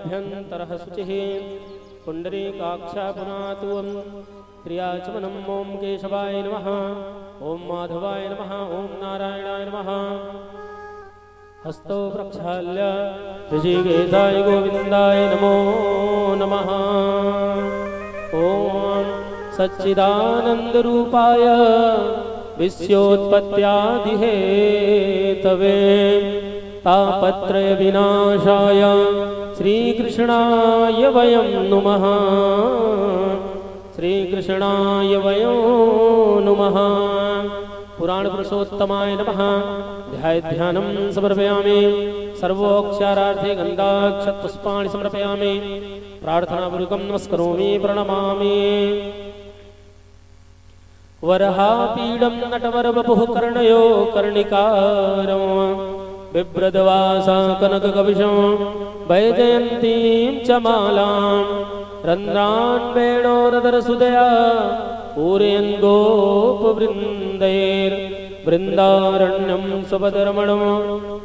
हृदयाभ्यन्तरः शुचिः पुण्डरीकाक्षा पुनातु प्रियाचमनम् ॐ केशवाय नमः ॐ माधवाय नमः ॐ नारायणाय नमः हस्तौ प्रक्षाल्य ऋषिकेशाय गोविन्दाय नमो नमः ॐ सच्चिदानन्दरूपाय विश्वोत्पत्त्यादिहेतवे तापत्रयविनाशाय श्रीकृष्णाय वयं नुमः श्रीकृष्णाय वयं नुमः पुराण पुरुषोत्तमाय नमः ध्यानं समर्पयामि सर्वोक्षरार्थे गन्धाक्षतपुष्पाणि समर्पयामि प्रार्थनापूर्वकं नमस्करोमि प्रणमामि वरहापीडं नटवरवपुः कर्णयो कर्णिकारं बिभ्रदवासा कनककविशं वैजयन्तीं च मालां रन्ध्रान् वेणोरधरसुदया पूरयन् गोपवृन्दैर्वृन्दारण्यं स्वपदरमणं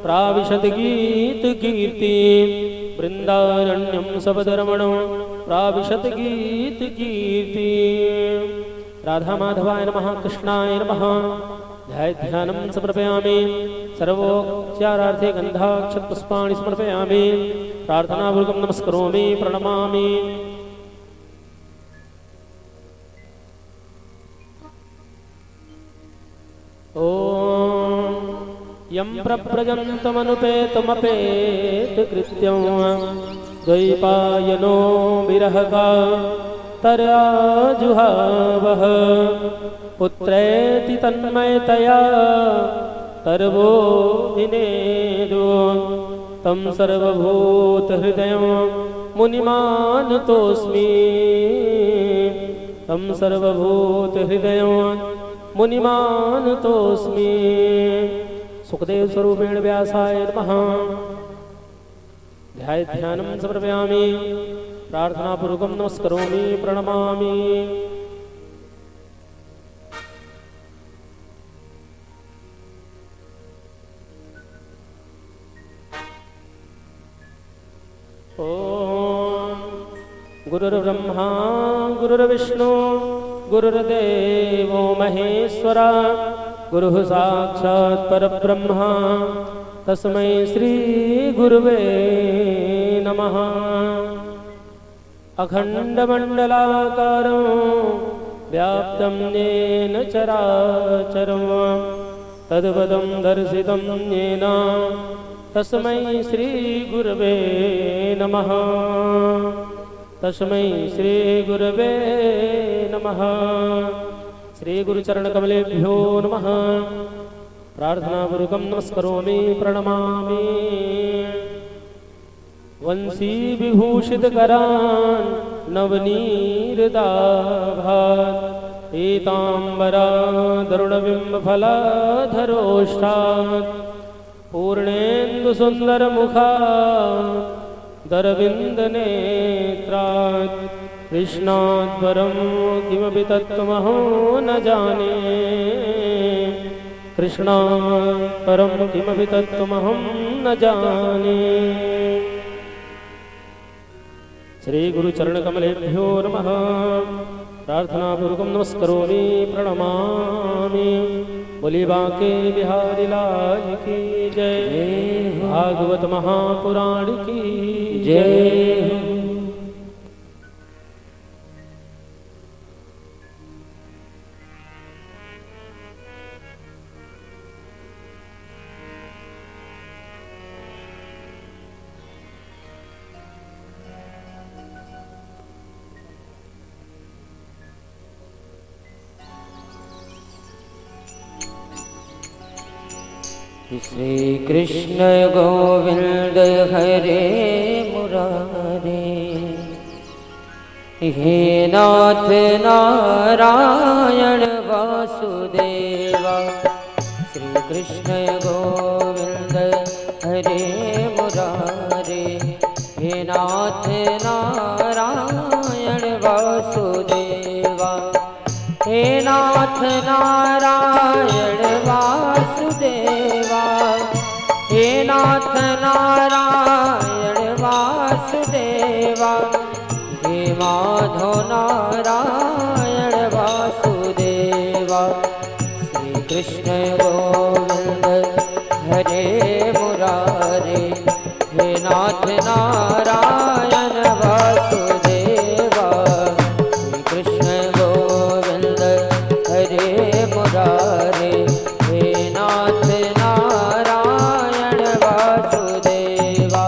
प्राविशति गीतकीर्तिं वृन्दारण्यं स्वपदरमणं प्राविशति गीतकीर्तिं राधा माधवाय नमः कृष्णाय नमः ध्यानं समर्पयामि सर्वोपचारार्थे गन्धाक्षतपुष्पाणि समर्पयामि प्रार्थनापूर्वकं नमस्करोमि प्रणमामि ॐ यं प्रव्रजन्तमनुपेतमपेतकृत्यं द्वैपायनो विरहका तराजुहावः पुत्रेति तन्मयतया तर्वो विनेदो तं सर्वभूतहृदयं मुनिमानतोऽस्मि तं सर्वभूतहृदयं मुनिमानतोऽस्मि सुखदेव स्वरूपेण व्यासाय नमः ध्यानं समर्पयामि प्रार्थनापूर्वकं नमस्करोमि प्रणमामि ॐ गुरुर्ब्रह्मा गुरुर्विष्णु गुरुर्देवो महेश्वरा गुरुः साक्षात् परब्रह्म तस्मै श्री गुरुवे नमः अखण्डमण्डलाकारं व्याप्तं येन चराचरं तद्पदं दर्शितं येन तस्मै श्री गुरवे नमः तस्मै श्री गुरवे नमः श्री गुरुचरणकमलेभ्यो नमः प्रार्थनापूर्वकं नमस्करोमि प्रणमामि वंशी विभूषितकरान् नवनीरदाभात् पीताम्बरादरुणबिम्बफलाधरोष्ठात् पूर्णेन्दुसुन्दरमुखा दरविन्दनेत्रात् कृष्णाद्वरं किमपि तत्त्वमहो न जाने कृष्णात् परं किमपि तत्त्वमहं न जाने श्री गुरुचरणकमलेभ्यो नमः प्रार्थनापूर्वकं नमस्करोमि प्रणमामि बोली बांके बिहारी लाल की जय भागवत महापुराण की जय श्री कृष्ण गोविंद हरे मुरारे हे नाथ नारायण वासुदेवा श्री कृष्ण गोविंद हरे मुरारे हे नाथ नारायण वासुदेवा हे नाथ नारायण वासुदेवा हे नाथ नारायण वासुदेवा वासुदेवा हे माधव नारायण वासुदेवा श्री कृष्ण गोविंद हरे मुरारे हे नाथ नारायण वासुदेवा श्री कृष्ण गोविंद हरे मुरारे हे नाथ नारायण वासुदेवा।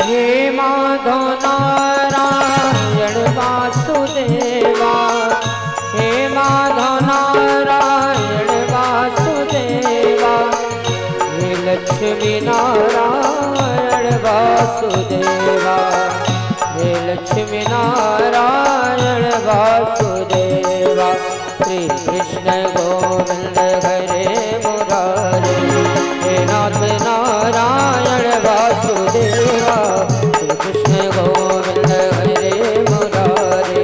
हे माधव नारायण वासुदेवा हे माधव नारायण वासुदेवा हे लक्ष्मी नारायण वासुदेवा हे लक्ष्मी नारायण वासुदेवा श्री कृष्ण गोविंद हरे मुरारे हे नाथ नारायण वासुदेवा श्री कृष्ण गोविंद हरे मुरारे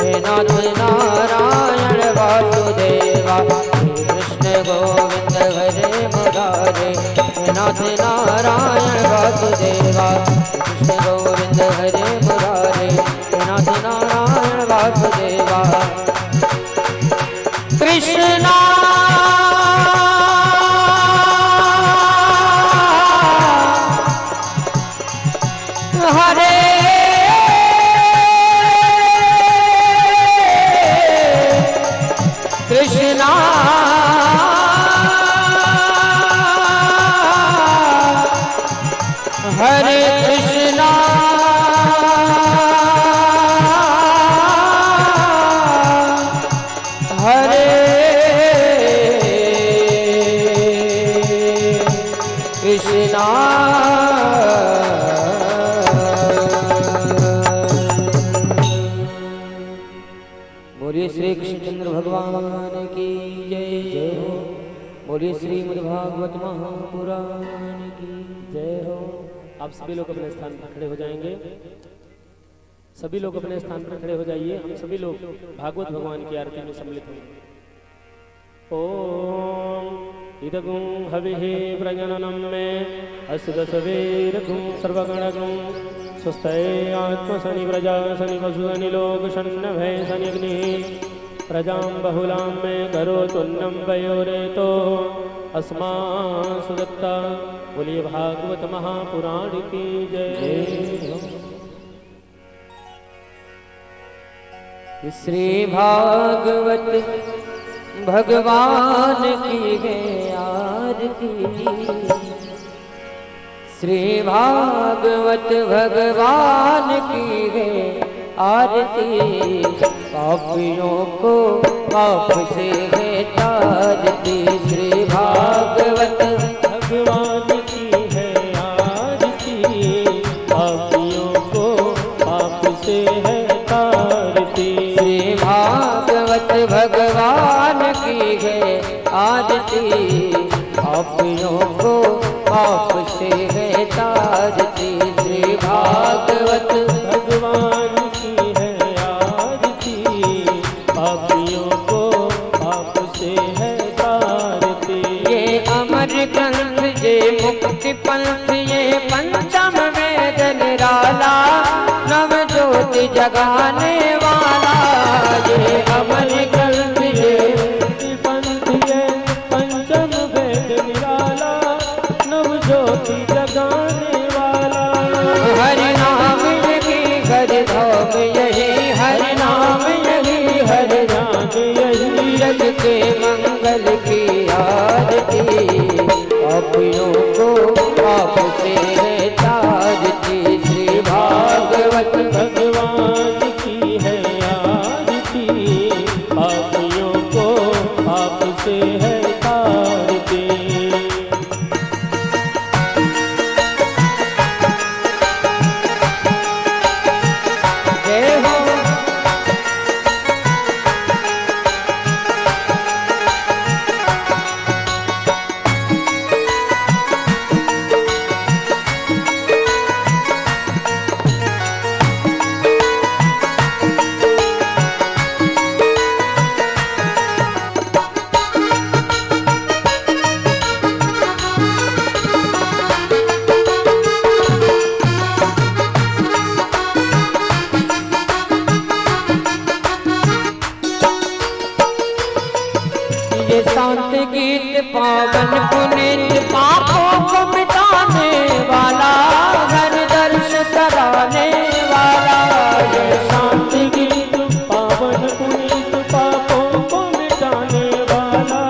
हे नाथ नारायण वासुदेवा श्री कृष्ण गोविंद हरे मुरारे हे नाथ नारायण वासुदेवा श्री कृष्ण गोविंद हरे मुरारे हे नाथ नारायण वासुदेवा। कृष्णा हरे कृष्णा हरे कृष्णा हरे कृष्णा बोलिए श्री कृष्णचंद्र भगवान की जय जय हो। बोलिए श्रीमद्भागवत महापुराण की जय हो। आप सभी लोग अपने स्थान पर खड़े हो जाएंगे। सभी लोग अपने स्थान पर खड़े हो जाइए। हम सभी लोग भागवत भगवान की आरती में सम्मिलित होंगे। ओम इदगुं हविः प्रजननं मे अस्दसवेरगुं सर्वगणगुं स्वस्ते आत्मसनि प्रजा सनि वसुसनि लोकशन्नभे सनिग्निः प्रजां बहुलां मे करोतुन्नं वयोरेतो अस्मा सुदत्ता। बोलिए भागवत महापुराण की जय। श्री भागवत भगवान की है आरती श्री भागवत भगवान की है आरती पापियों को पाप से है तारती श्री भागवत भगवान की है आरती पापियों को पाप से है तारती श्री भागवत भगवान की है आरती पापियों को पाप से है तारती श्री भागवत भगवान की है आरती पापियों को पाप से है तारती। ये अमर ग्रंथ ये मुक्ति पंथ ये पंचम वेद निराला नव ज्योति जगाने वाला ये अमर ग्रंथ ये मुक्ति पंथ ये पंचम वेद निराला नव ज्योति जगाने वाला। हरि नाम यही हरि धाम यही हरि नाम यही हरि नाम यही जग के मंगल की आरती पापियों को पाप से है तारती श्री भागवत भगवान कराने वाला। ये शांति गीत पावन पुनीत पापों को मिटाने वाला,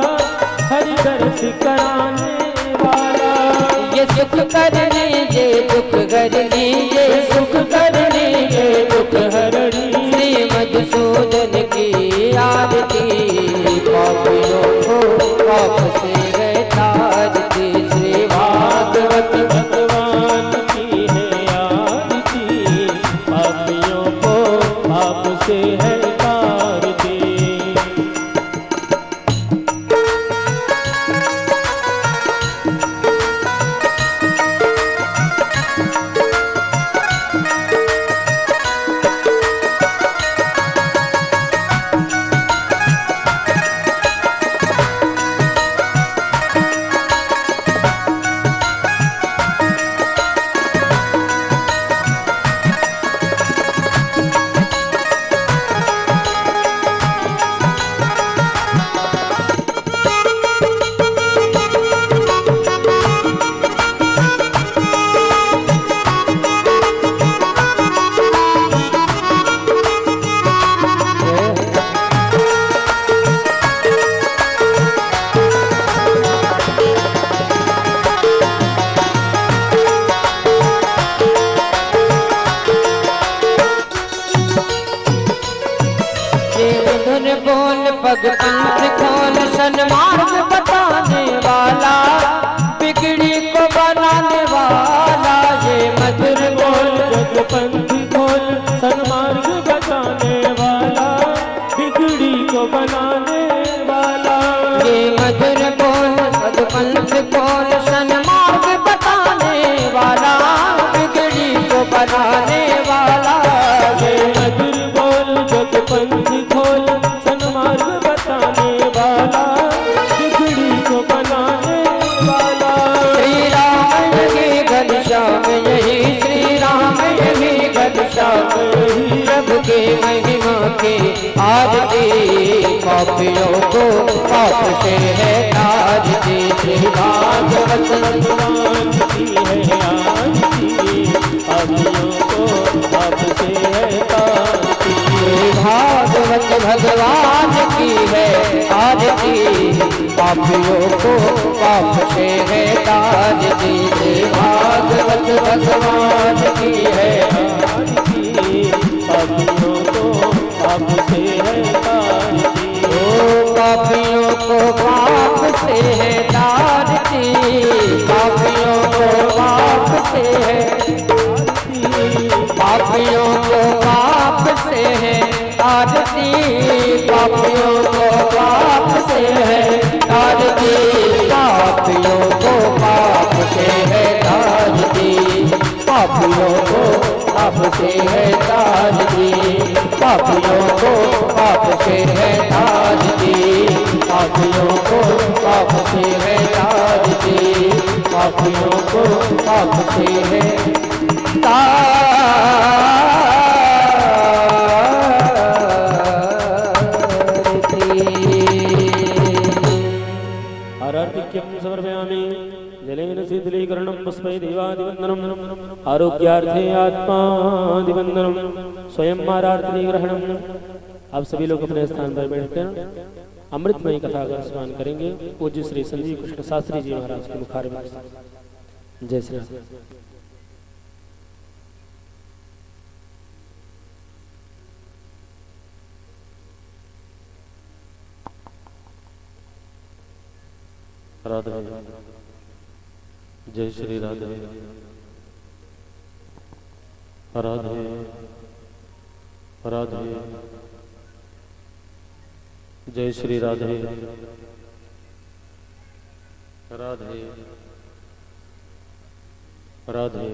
हरि दर्श कराने वाला। ये सुख करने ये दुख हरनी, ये सुख करने ये दुख हरनी। श्री मधुसूदन की आरती पापियों को पाप से है तारती। श्री भागवत भगवान की है आरती, पापियों को पाप से है तारती। पग पंथ खोल सन्मार्ग बताने वाला, बिगड़ी को बनाने वाला। ये मधुर बोल जग पंथ खोल सन्मार्ग बताने वाला, बिगड़ी को बनाने वाला। ये मधुर बोल जग पंथ खोल सन्मार्ग बताने वाला, बिगड़ी को बनाने वाला। ये मधुर बोल जग पंथ खोल सन्मार्ग बताने वाला, बिगड़ी को बनाने वाला। श्री राम यही घनश्याम यही, श्री राम यही घनश्याम यही। प्रभु के महिमा की आरती पापियों को पाप से है तारती। श्री भागवत भगवान की है आरती, पापियों को पाप से है तारती। भागवत भगवान की है आरती, पापियों को पाप से है तारती। भागवत भगवान की है आरती, पापियों को पाप से है तारती। ओ पापियों को पाप से है तारती, पापियों को पाप से है, पापियों को पाप से है तारती। पापियों को पाप से है तारती, पापियों को पाप से है तारती। पापियों को पाप से है तारती, पापियों को पाप से है तारती। पापियों को पाप से है तारती, पापियों को पाप से है आरार्तिक्यं समर्पयामि जलेन शीतलीकरणं पुष्पै देवादिवन्दनम् आरोग्यार्थे आत्मादिवन्दनम् स्वयं आरार्ति ग्रहणम्। आप सभी लोग अपने स्थान पर बैठकर अमृतमयी कथा का स्मरण करेंगे। पूज्य श्री संजीव कृष्ण शास्त्री जी महाराज के मुखारविंद। जय श्री राम। राधे जय श्री राधे राधे राधे जय श्री राधे राधे राधे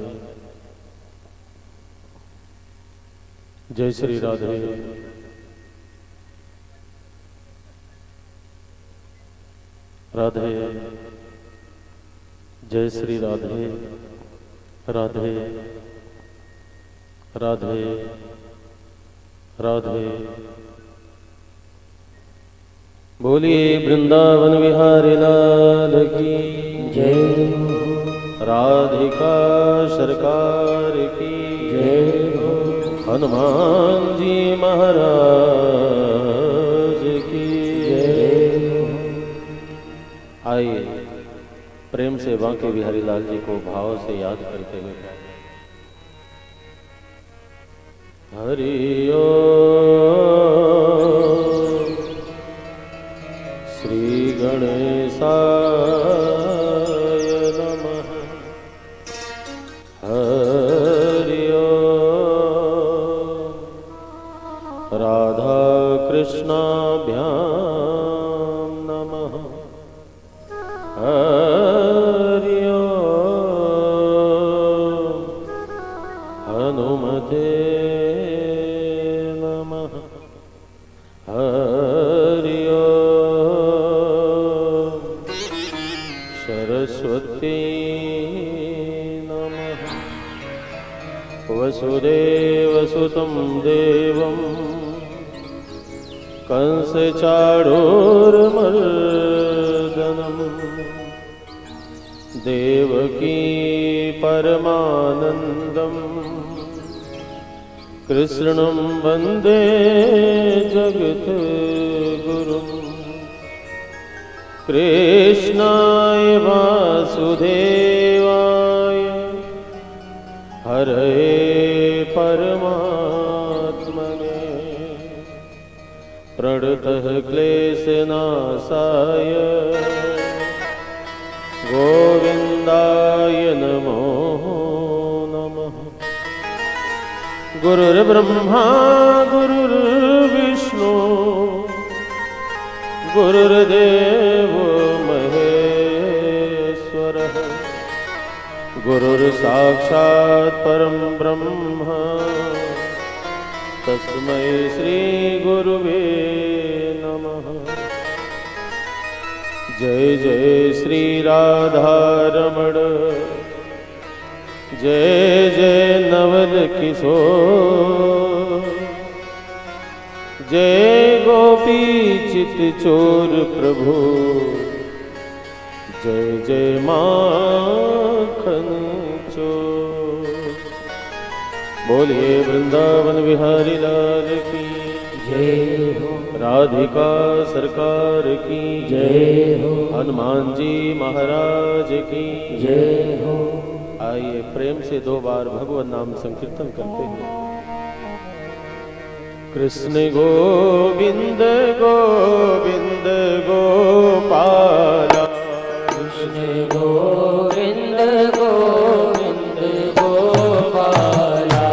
जय श्री राधे राधे जय श्री राधे राधे राधे राधे। बोलिए वृंदावन विहारी लाल की जय। राधिका सरकार की हनुमान जी महाराज की जय। आइए प्रेम से बांके बिहारी लाल जी को भाव से याद करते हुए हरि ओम श्री गणेशाय नमः। हरि ओम राधा कृष्णाभ्याम नमः। हरि ओम हनुमते नमः। हरि ओम सरस्वती नमः। वसुदेवसुतं देवं कंसचाणूरमर्दनं देवकी परमानन्दं कृष्णं वन्दे जगद्गुरुं। कृष्णाय वासुदेवाय हरे परमात्मने प्रणतः क्लेशनाशाय गोविन्दाय नमो नमः। गुरुर्ब्रह्मा गुरुर्विष्णु गुरुर्देवो महेश्वरः गुरुर्साक्षात् परं ब्रह्म तस्मै श्री गुरुवे नमः। जय जय श्री राधा रमण जय जय नवल किशोर जय गोपी चित चोर प्रभु जय जय माखन चोर। बोलिए वृंदावन बिहारी लाल की जय हो। राधिका सरकार की जय हो। हनुमान जी महाराज की जय हो। आइए प्रेम से 2 बार भगवान नाम संकीर्तन करते हैं। कृष्ण गोविंद गोविंद गोपाला कृष्ण गोविंद गोविंद गोपाला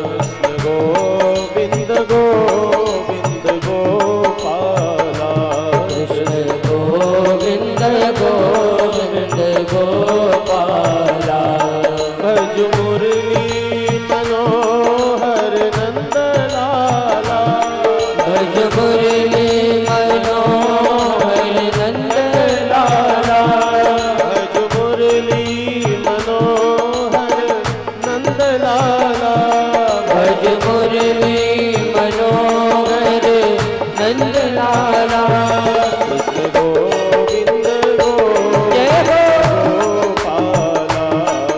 कृष्ण गोविंद गोविंद गोपाला कृष्ण गोविंद गोविंद गोपाला भज मुरली मनोहर नंद लाला भज मुरली मनोहर नंद लाला भज मुरली मनोहर नंद लाला भज मुरली मनोहर नंद लाला कृष्ण गोविंद जय हो। गोपाला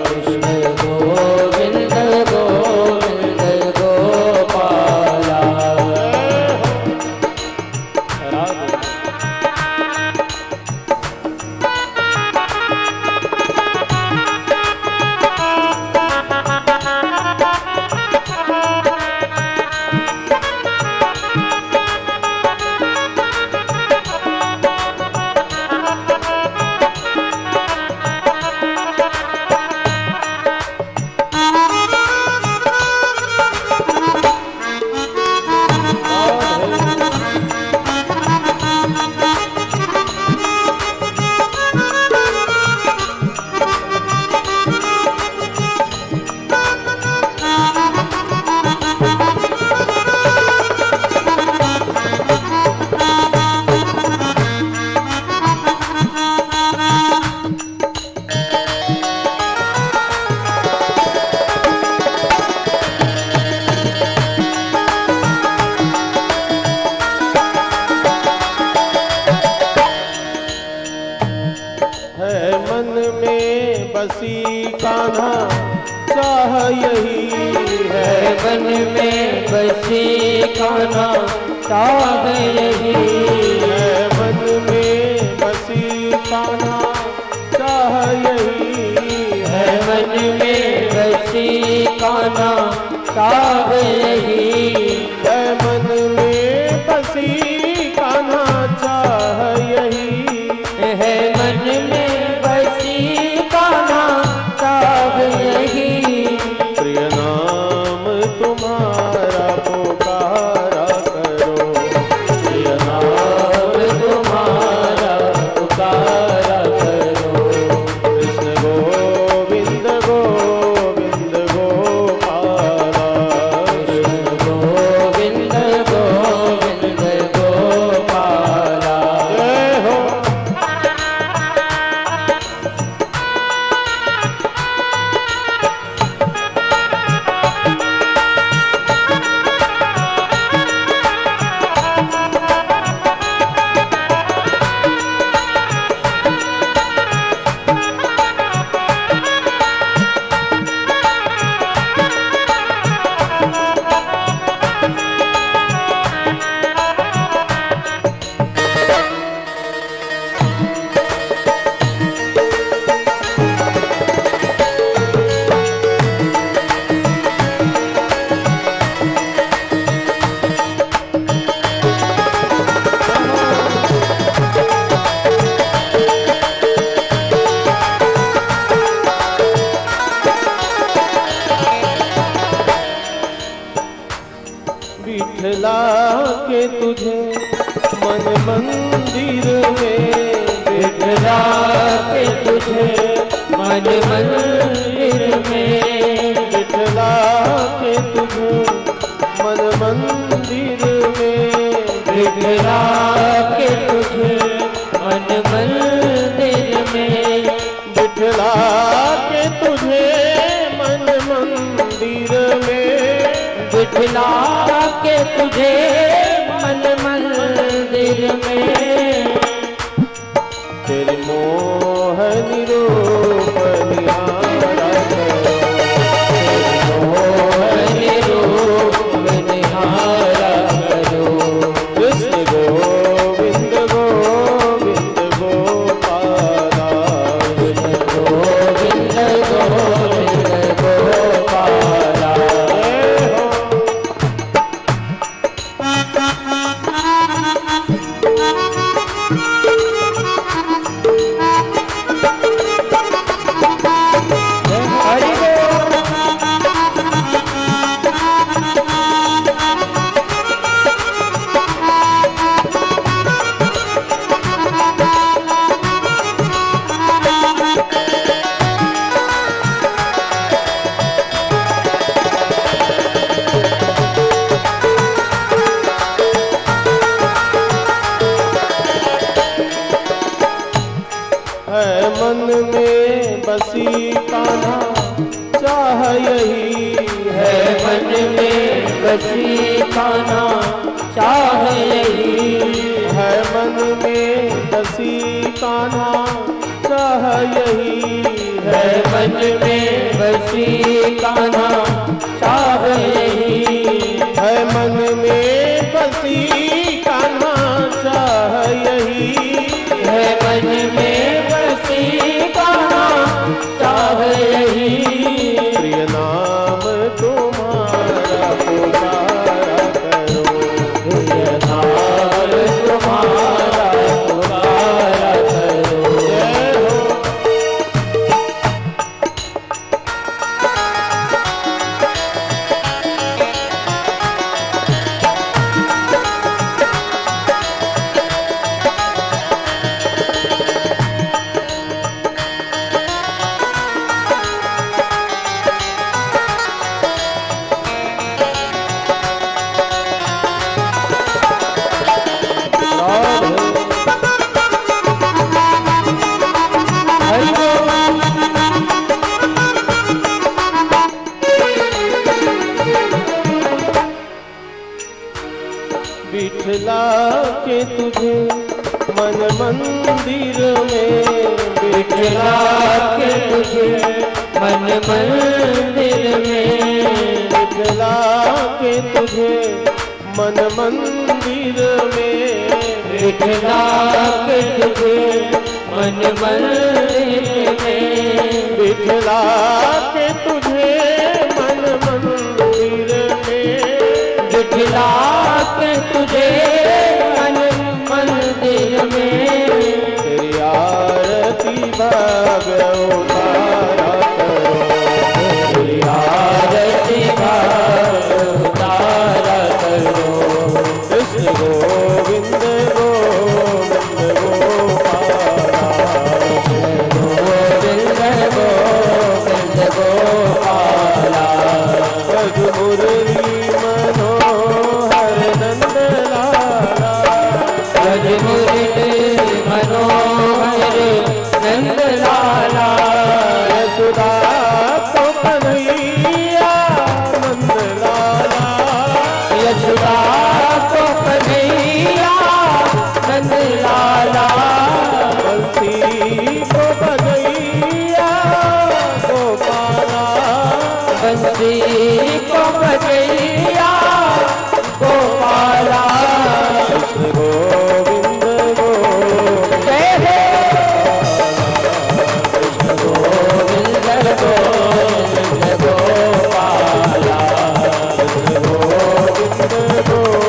कृष्ण गोविंद गोविंद गोपाला राधे मन में बसी कान्हा चाह यही, है मन में बसी कान्हा चाह यही, है मन में बसी कान्हा चाह यही, है मन में बसी कान्हा चाह यही, है मन में बसी कान्हा चाह यही। प्रिय नाम तुम्हारा पुकारा करो, प्रिय नाम तुम्हारा पुकारा करो, कृष्ण गोविंद गोविंद गोपाला, कृष्ण गोविंद गोविंद गोपाला। जय हो। बिठला के तुझे मन मंदिर में, बिठला के तुझे मन मंदिर में, बिठला के तुझे मन मंदिर में, बिठला के तुझे मन मंदिर में, बिठला के तुझे मन मंदिर में, बिठला के तुझे मन मंदिर में, तेरी मोहनी रूप निहारा करो, मोहनी रूप निहारा करो, कृष्ण गोविंद गोविंद गोपाला, गोविंद गोविंद गोपाला। जय हो। हरि बोल। है मन में बसी कान्हा चाह यही, है मन में बसी कान्हा चाह यही, है मन में बसी कान्हा चाह यही, है मन में बसी कान्हा चाह यही, है मन में बसी कान्हा चाह यही, है मन में बसी कान्हा चाह यही। प्रिय नाम तुम्हारा पुकारा करो, प्रिय नाम तुम्हारा पुकारा करो, जय हो। हरि बोल। बिठला के तुझे मन मंदिर में, बिठला के तुझे मन मंदिर में, बिठला के तुझे मन मंदिर में, बिठला के तुझे मन मंदिर में, बिठला के तुझे मन मंदिर में, बिठला के तुझे मन मंदिर में, तेरी आरती भाग उतारा करो, तेरी आरती भाग उतारा करो। कृष्ण गोविंद गोविंद गोपाला, गोविंद गोविंद गोपाला, ब्रज मुरली मनोहर नंद लाला, ब्रज मुरली मनोहर नंद लाला, यशोदा तो कन्हैया नंद लाला, यशोदा को कन्हैया नंद लाला, बंसी को बजैया गोपाला, बंसी को बजैया गोपाला। कृष्ण गोविंद गोविंद जय हो गोविंद गोविंद गोपाला, गोविंद गोविंद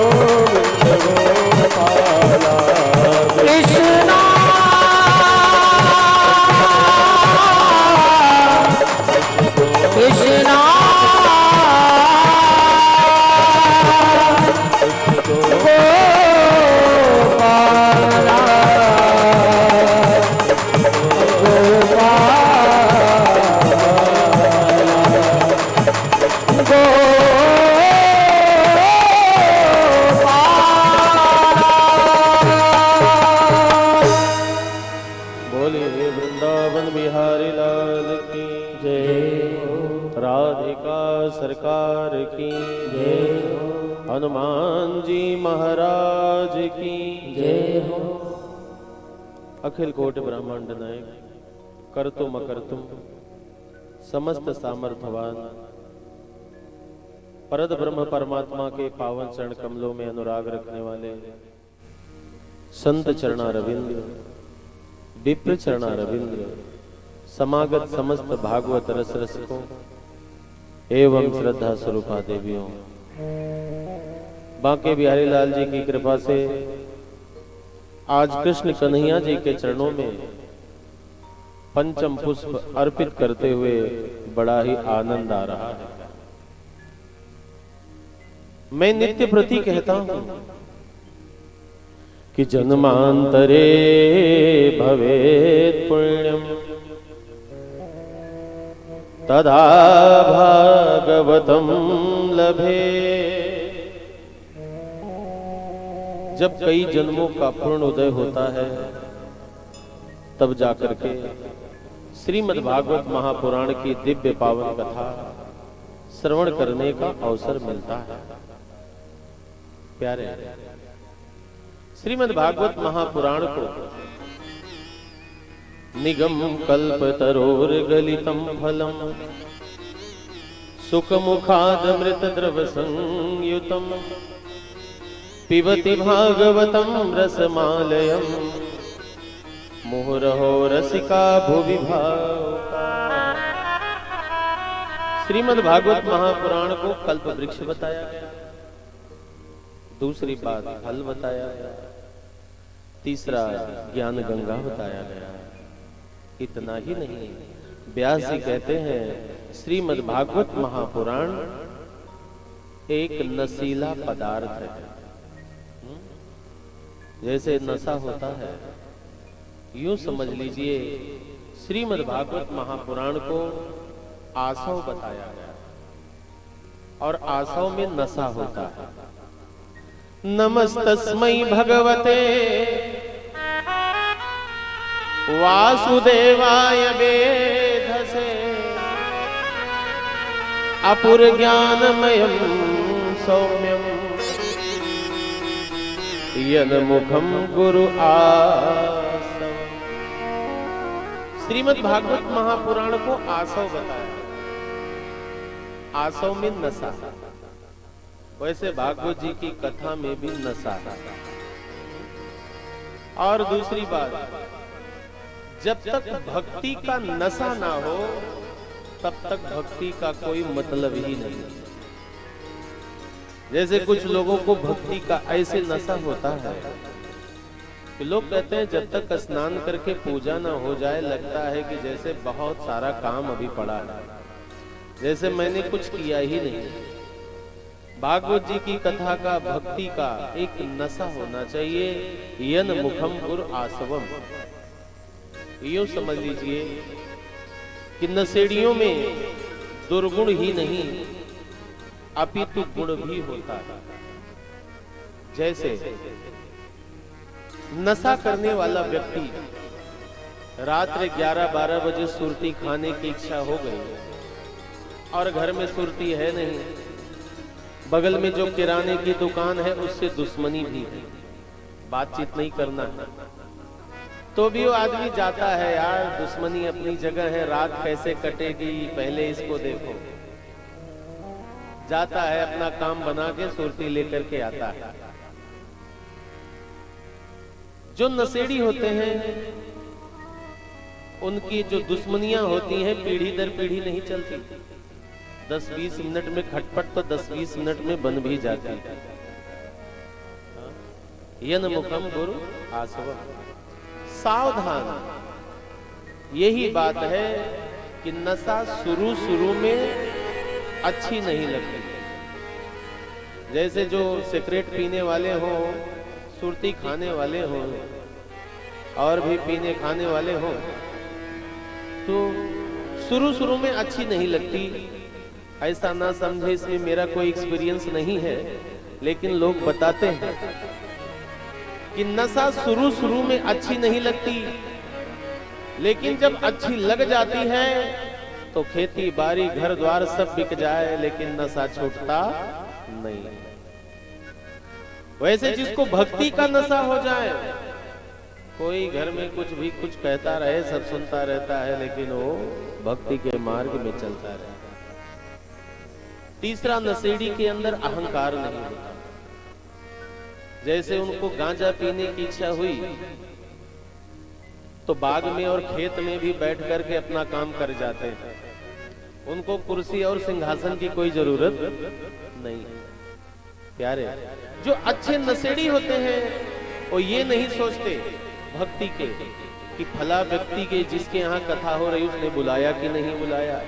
गोपाला, कृष्णा कृष्णा गोपाला बोलिए वृंदावन बिहारी लाल की जय हो, राधिका सरकार की जय हो, हनुमान जी महाराज की जय हो। अखिल कोटि ब्रह्मांड नायक कर्तुम अकर्तुम समस्त सामर्थ्यवान परद ब्रह्म परमात्मा के पावन चरण कमलों में अनुराग रखने वाले संत चरणा रविंद्र, विप्र चरणा रविंद्र, समागत समस्त भागवत रस रसिकों एवं श्रद्धा स्वरूपा देवियों, बांके बिहारी लाल जी की कृपा से आज कृष्ण कन्हैया जी के चरणों में पंचम पुष्प अर्पित करते हुए बड़ा ही आनंद आ रहा है। मैं नित्य प्रति कहता हूं कि जन्मांतरे भवेत् पुण्यम तदा भागवतम लभे। जब कई जन्मों का पूर्ण उदय होता है तब जाकर के श्रीमद् भागवत महापुराण की दिव्य पावन कथा श्रवण करने का अवसर मिलता है। प्यारे, श्रीमद् भागवत महापुराण को निगम कल्पतरोर गलितम फलम सुख मुखादमृत द्रव संयुतम पिबति भागवतम रसमालयम मुहुरहो रसिका भुवि भावुका। श्रीमद् भागवत महापुराण को कल्प वृक्ष बताया गया, दूसरी बात फल बताया गया, तीसरा ज्ञान गंगा बताया गया। इतना ही नहीं, व्यास जी कहते हैं श्रीमद् भागवत महापुराण एक नशीला पदार्थ है। जैसे नशा होता है, यूं समझ लीजिए श्रीमद् भागवत महापुराण को आसव बताया गया और आसव में नशा होता है। नमस्तस्मै भगवते वासुदेवाय वेधसे अपुर ज्ञानमयं सौम्यं यन मुखम गुरु आसव। श्रीमद् भागवत महापुराण को आसव बताया। आसव में नशा, वैसे भागवत जी की कथा में भी नशा है। और दूसरी बात, जब तक भक्ति का नशा ना हो तब तक भक्ति का कोई मतलब ही नहीं। जैसे कुछ लोगों को भक्ति का ऐसे नशा होता है कि लोग कहते हैं जब तक स्नान करके पूजा ना हो जाए लगता है कि जैसे बहुत सारा काम अभी पड़ा है, जैसे मैंने कुछ किया ही नहीं। भागवत जी की कथा का, भक्ति का एक नशा होना चाहिए। यन मुखम पुर आसवम, यूं समझ लीजिए कि नशेड़ियों में दुर्गुण ही नहीं अपितु गुण भी होता है। जैसे नशा करने वाला व्यक्ति रात्रि 11-12 बजे सुरती खाने की इच्छा हो गई और घर में सुरती है नहीं, बगल में जो किराने की दुकान है उससे दुश्मनी भी है, बातचीत नहीं करना है, तो भी वो आदमी जाता है, यार दुश्मनी अपनी जगह है, रात कैसे कटेगी पहले इसको देखो। जाता है, अपना काम बना के सुरती लेकर के आता है। जो नशेड़ी होते हैं उनकी जो दुश्मनियां होती हैं पीढ़ी दर पीढ़ी नहीं चलती। 10-20 मिनट में खटपट तो 10-20 मिनट में बन भी जाती है। यन मुखम गुरु आसवम, सावधान। यही बात है कि नशा शुरू में अच्छी नहीं लगती। जैसे जो सिगरेट पीने वाले हो, सुरती खाने वाले हो और भी पीने खाने वाले हो, तो शुरू में अच्छी नहीं लगती। ऐसा ना समझे इसमें मेरा कोई एक्सपीरियंस नहीं है, लेकिन लोग बताते हैं कि नशा शुरू में अच्छी नहीं लगती, लेकिन जब अच्छी लग जाती है तो खेती बाड़ी घर द्वार सब बिक जाए, लेकिन नशा छूटता नहीं। वैसे जिसको भक्ति का नशा हो जाए, कोई घर में कुछ भी कुछ कहता रहे, सब सुनता रहता है, लेकिन वो भक्ति के मार्ग में चलता रहे। तीसरा, नशेड़ी के अंदर अहंकार नहीं होता। जैसे उनको गांजा पीने की इच्छा हुई तो बाग में और खेत में भी बैठ करके अपना काम कर जाते हैं। उनको कुर्सी और सिंहासन की कोई जरूरत नहीं। प्यारे, जो अच्छे नशेड़ी होते हैं वो ये नहीं सोचते भक्ति के कि फला व्यक्ति के जिसके यहाँ कथा हो रही उसने बुलाया कि नहीं बुलाया,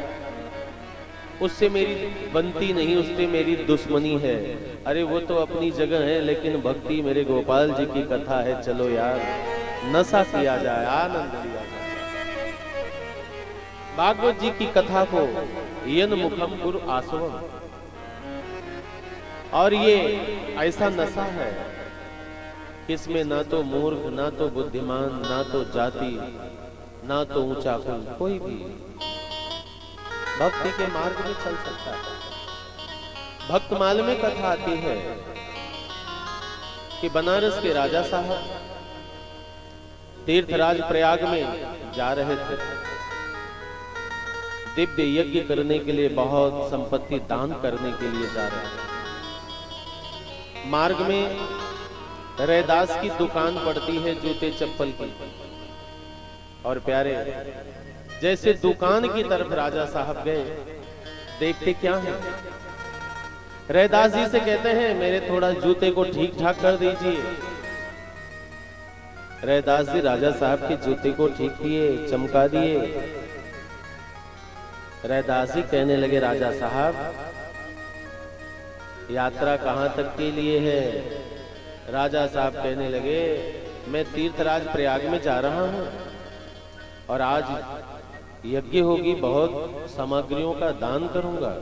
उससे मेरी बनती नहीं, उससे मेरी दुश्मनी है। अरे वो तो अपनी जगह है, लेकिन भक्ति मेरे गोपाल जी की कथा है, चलो यार नशा किया जाए, आनंद लिया जाए। भागवत जी की कथा को यन मुखम पुर आसवम, और ये ऐसा नशा है इसमें ना तो मूर्ख, ना तो बुद्धिमान, ना तो जाति, ना तो ऊंचा कुल, कोई भी भक्ति के मार्ग में चल सकता है। भक्तमाल में कथा आती है कि बनारस के राजा साहब तीर्थराज प्रयाग में जा रहे थे, दिव्य यज्ञ करने के लिए, बहुत संपत्ति दान करने के लिए जा रहे थे। मार्ग में रैदास की दुकान पड़ती है जूते चप्पल की, और प्यारे जैसे दुकान की तरफ राजा साहब गए, देखते क्या है, रैदास जी से कहते हैं मेरे थोड़ा जूते को ठीक ठाक कर दीजिए। रैदास जी राजा साहब के जूते को ठीक किए, चमका दिए। रैदास जी कहने लगे राजा साहब यात्रा कहां तक के लिए है? राजा साहब कहने लगे मैं तीर्थराज प्रयाग में जा रहा हूं और आज यज्ञ होगी, बहुत सामग्रियों का दान करूंगा।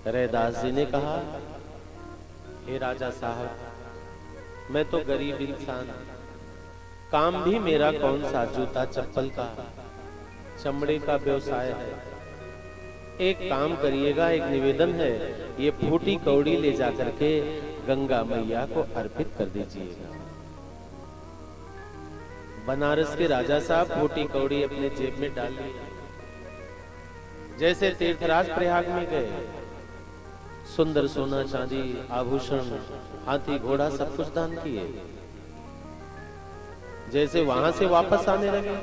रैदास जी ने कहा हे राजा साहब मैं तो गरीब इंसान, काम भी मेरा कौन सा, जूता चप्पल का, चमड़े का व्यवसाय है। एक काम करिएगा, एक निवेदन है, ये फूटी कौड़ी ले जाकर के गंगा मैया को अर्पित कर दीजिएगा। बनारस के राजा साहब फूटी कौड़ी अपने जेब में डाल लिया, जैसे तीर्थराज प्रयाग में गए, सुंदर सोना चांदी आभूषण हाथी घोड़ा सब कुछ दान किए। जैसे वहां से वापस आने लगे,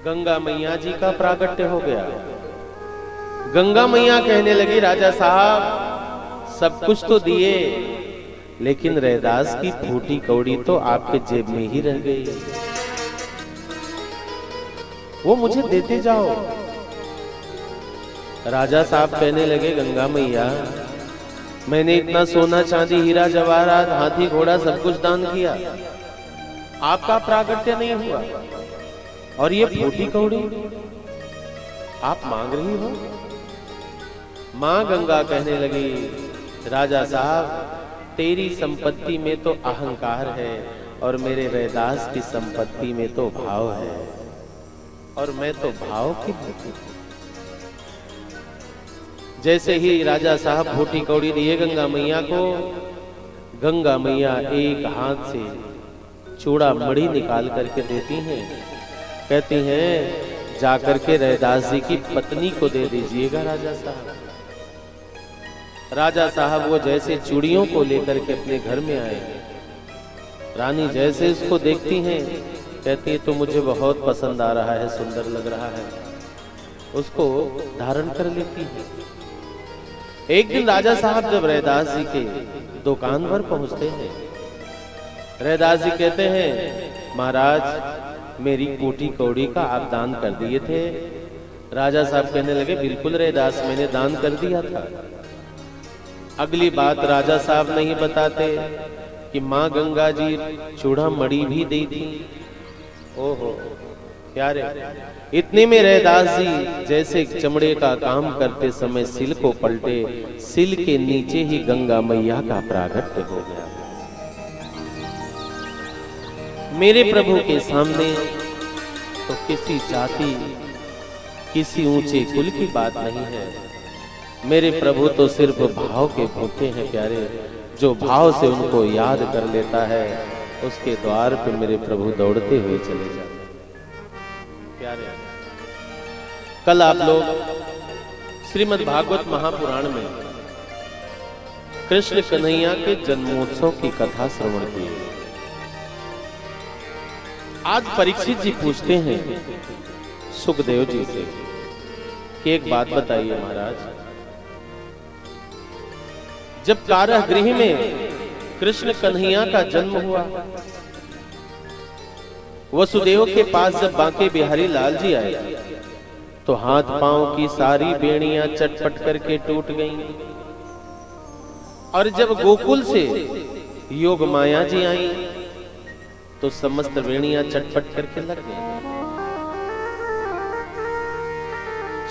गंगा मैया जी का प्रागट्य हो गया। गंगा मैया कहने लगी, राजा साहब सब कुछ तो दिए, लेकिन रैदास की फूटी कौड़ी तो आपके जेब में ही रह गई, वो मुझे देते जाओ। राजा साहब कहने लगे, गंगा मैया मैंने इतना सोना चांदी हीरा जवाहरात हाथी घोड़ा सब कुछ दान किया, आपका प्रागट्य नहीं हुआ, और ये फूटी कौड़ी आप मांग रही हो। मां गंगा कहने लगी, राजा साहब तेरी संपत्ति में तो अहंकार है और मेरे रैदास की संपत्ति में तो भाव है, और मैं तो भाव की भूखी। जैसे ही राजा साहब फूटी कौड़ी दिए गंगा मैया को, गंगा मैया एक हाथ से चूड़ा मणि निकाल करके देती हैं, कहती हैं जाकर के रैदास जी की पत्नी को दे दीजिएगा राजा साहब। राजा साहब वो जैसे चूड़ियों को लेकर के अपने घर में आए, रानी जैसे इसको देखती हैं, कहती है तो मुझे बहुत पसंद आ रहा है, सुंदर लग रहा है, उसको धारण कर लेती है। एक दिन राजा साहब जब रैदास जी के दुकान पर पहुंचते हैं, रैदास जी कहते हैं, महाराज मेरी कोटी कौड़ी का आप दान कर दिए थे। राजा साहब कहने लगे, बिल्कुल रैदास मैंने दान कर दिया था। अगली बात राजा साहब नहीं बताते कि माँ गंगा जी चूड़ा मणि भी दी थी। ओहो प्यारे, इतने में रैदास जी जैसे चमड़े का काम करते समय सिल को पलटे, सिल के नीचे ही गंगा मैया का प्रागट्य हो गया। मेरे प्रभु के सामने तो किसी जाति किसी ऊंचे कुल की बात नहीं है, मेरे प्रभु तो सिर्फ भाव के भूखे हैं प्यारे। जो भाव से उनको याद कर लेता है उसके द्वार पे मेरे प्रभु दौड़ते हुए चले जाते प्यारे। कल आप लोग श्रीमद् भागवत महापुराण में कृष्ण कन्हैया के जन्मोत्सव की कथा श्रवण की। आज परीक्षित जी पूछते हैं सुखदेव जी से कि एक बात बताइए महाराज, जब कारागृह में कृष्ण कन्हैया का जन्म हुआ, वसुदेव के पास जब बांके बिहारी लाल जी आए तो हाथ पांव की सारी बेड़ियां चटपट करके टूट गईं, और जब गोकुल से योग माया जी आई तो समस्त बेड़ियां चटपट करके लग गई।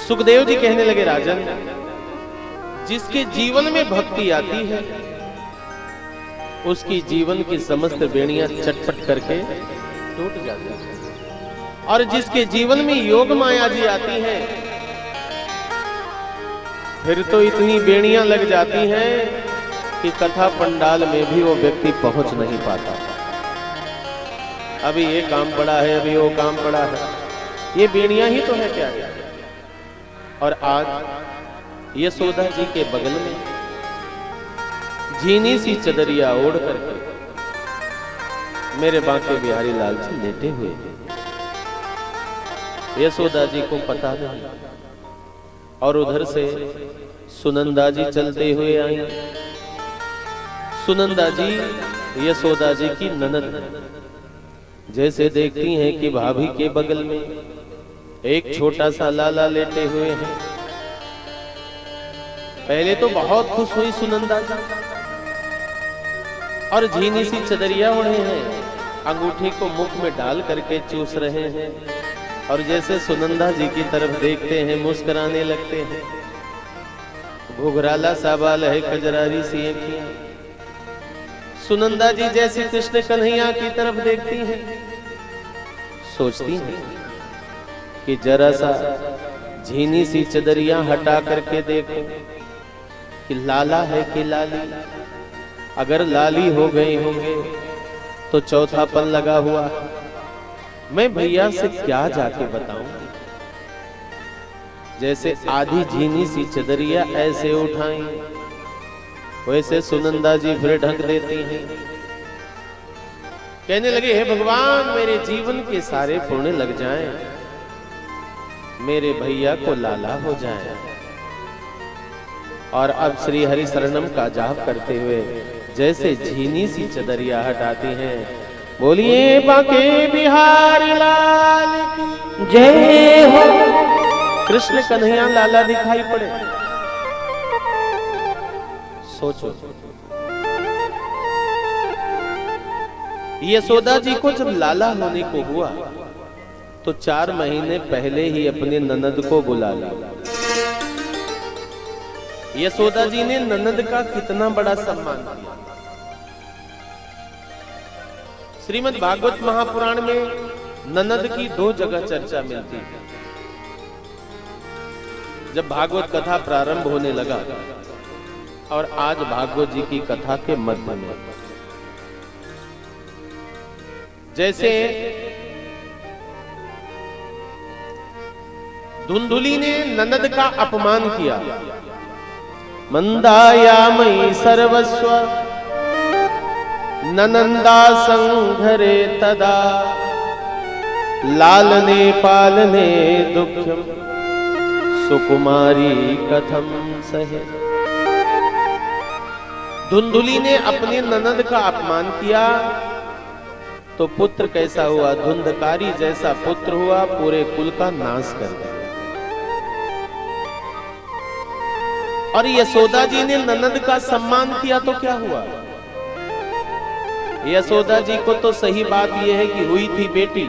सुखदेव जी कहने लगे, राजन जिसके जीवन में भक्ति आती है उसकी जीवन की समस्त बेड़ियां चटपट करके टूट जाती है, और जिसके जीवन में योग माया जी आती है फिर तो इतनी बेड़ियां लग जाती हैं कि कथा पंडाल में भी वो व्यक्ति पहुंच नहीं पाता। अभी ये काम पड़ा है, अभी वो काम पड़ा है, ये बेड़ियां ही तो है क्या। और आज यशोदा जी के बगल में झीनी सी चदरिया ओढ़ करके मेरे बांके बिहारी लाल जी लेटे हुए हैं। यशोदा जी को पता नहीं, और उधर से सुनंदा जी चलते हुए आई। सुनंदा जी यशोदा जी की ननद, जैसे देखती हैं कि भाभी के बगल में एक छोटा सा लाला लेटे हुए हैं, पहले तो बहुत खुश हुई सुनंदा जी, और झीनी सी चदरिया ओढ़े हैं, अंगूठी को मुख में डाल करके चूस रहे हैं, और जैसे सुनंदा जी की तरफ देखते हैं मुस्कुराने लगते हैं। घुघराला सा बाल है, कजरारी सी आंखें। सुनंदा जी जैसे कृष्ण कन्हैया की तरफ देखती हैं, सोचती हैं कि जरा सा झीनी सी चदरिया हटा करके देखो कि लाला है कि लाली। अगर लाली हो गए होंगे तो चौथापन लगा हुआ है, मैं भैया से क्या जाके बताऊं। जैसे आधी झीनी सी चदरिया ऐसे उठाई, वैसे सुनंदा जी फिर ढक देती हैं। कहने लगे, हे भगवान, मेरे जीवन के सारे पुण्य लग जाएं, मेरे भैया को लाला हो जाए। और अब श्री हरि शरणम का जाप करते हुए जैसे झीनी सी चदरिया हटाती हैं, बोलिए बाके बिहारी लाल की जय हो। कृष्ण कन्हैया लाला दिखाई पड़े। सोचो, यशोदा जी को जब लाला होने को हुआ तो 4 महीने पहले ही अपने ननद को बुला लिया। यशोदा जी ने ननद का कितना बड़ा सम्मान किया। श्रीमद् भागवत महापुराण में ननद की 2 जगह चर्चा मिलती है। जब भागवत कथा प्रारंभ होने लगा और आज भागवत जी की कथा के मध्य में, जैसे धुंधुली ने ननद का अपमान किया, मंदायामयि सर्वस्व ननंदा संघरे तदा लालने पालने दुःखम सुकुमारी कथम सहे। धुंधुली ने अपने ननद का अपमान किया तो पुत्र कैसा हुआ? धुंधकारी जैसा पुत्र हुआ, पूरे कुल का नाश कर दिया। और यशोदा जी ने ननद का सम्मान किया तो क्या हुआ? यशोदा जी को तो सही बात यह है कि हुई थी बेटी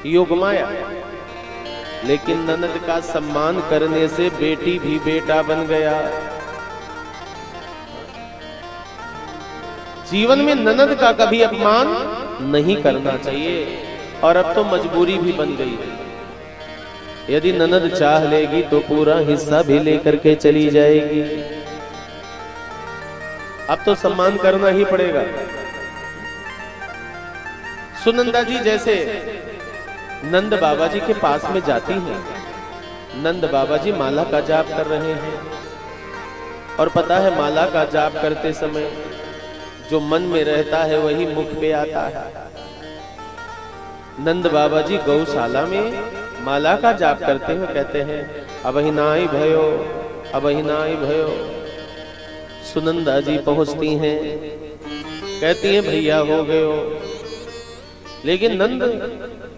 योगमाया, लेकिन ननद का सम्मान करने से बेटी भी बेटा बन गया। जीवन में ननद का कभी अपमान नहीं करना चाहिए। और अब तो मजबूरी भी बन गई है। यदि ननद चाह लेगी तो पूरा हिस्सा भी लेकर के चली जाएगी। अब तो सम्मान करना ही पड़ेगा। सुनंदा जी जैसे नंद बाबा जी के पास में जाती हैं, नंद बाबा जी माला का जाप कर रहे हैं और पता है माला का जाप करते समय जो मन में रहता है वही मुख पे आता है। नंद बाबा जी गौशाला में माला का जाप करते हुए कहते हैं, अबहिनाई भयो, अबहिनाई भयो। सुनंदा जी पहुंचती हैं, कहती हैं भैया हो गए हो। लेकिन नंद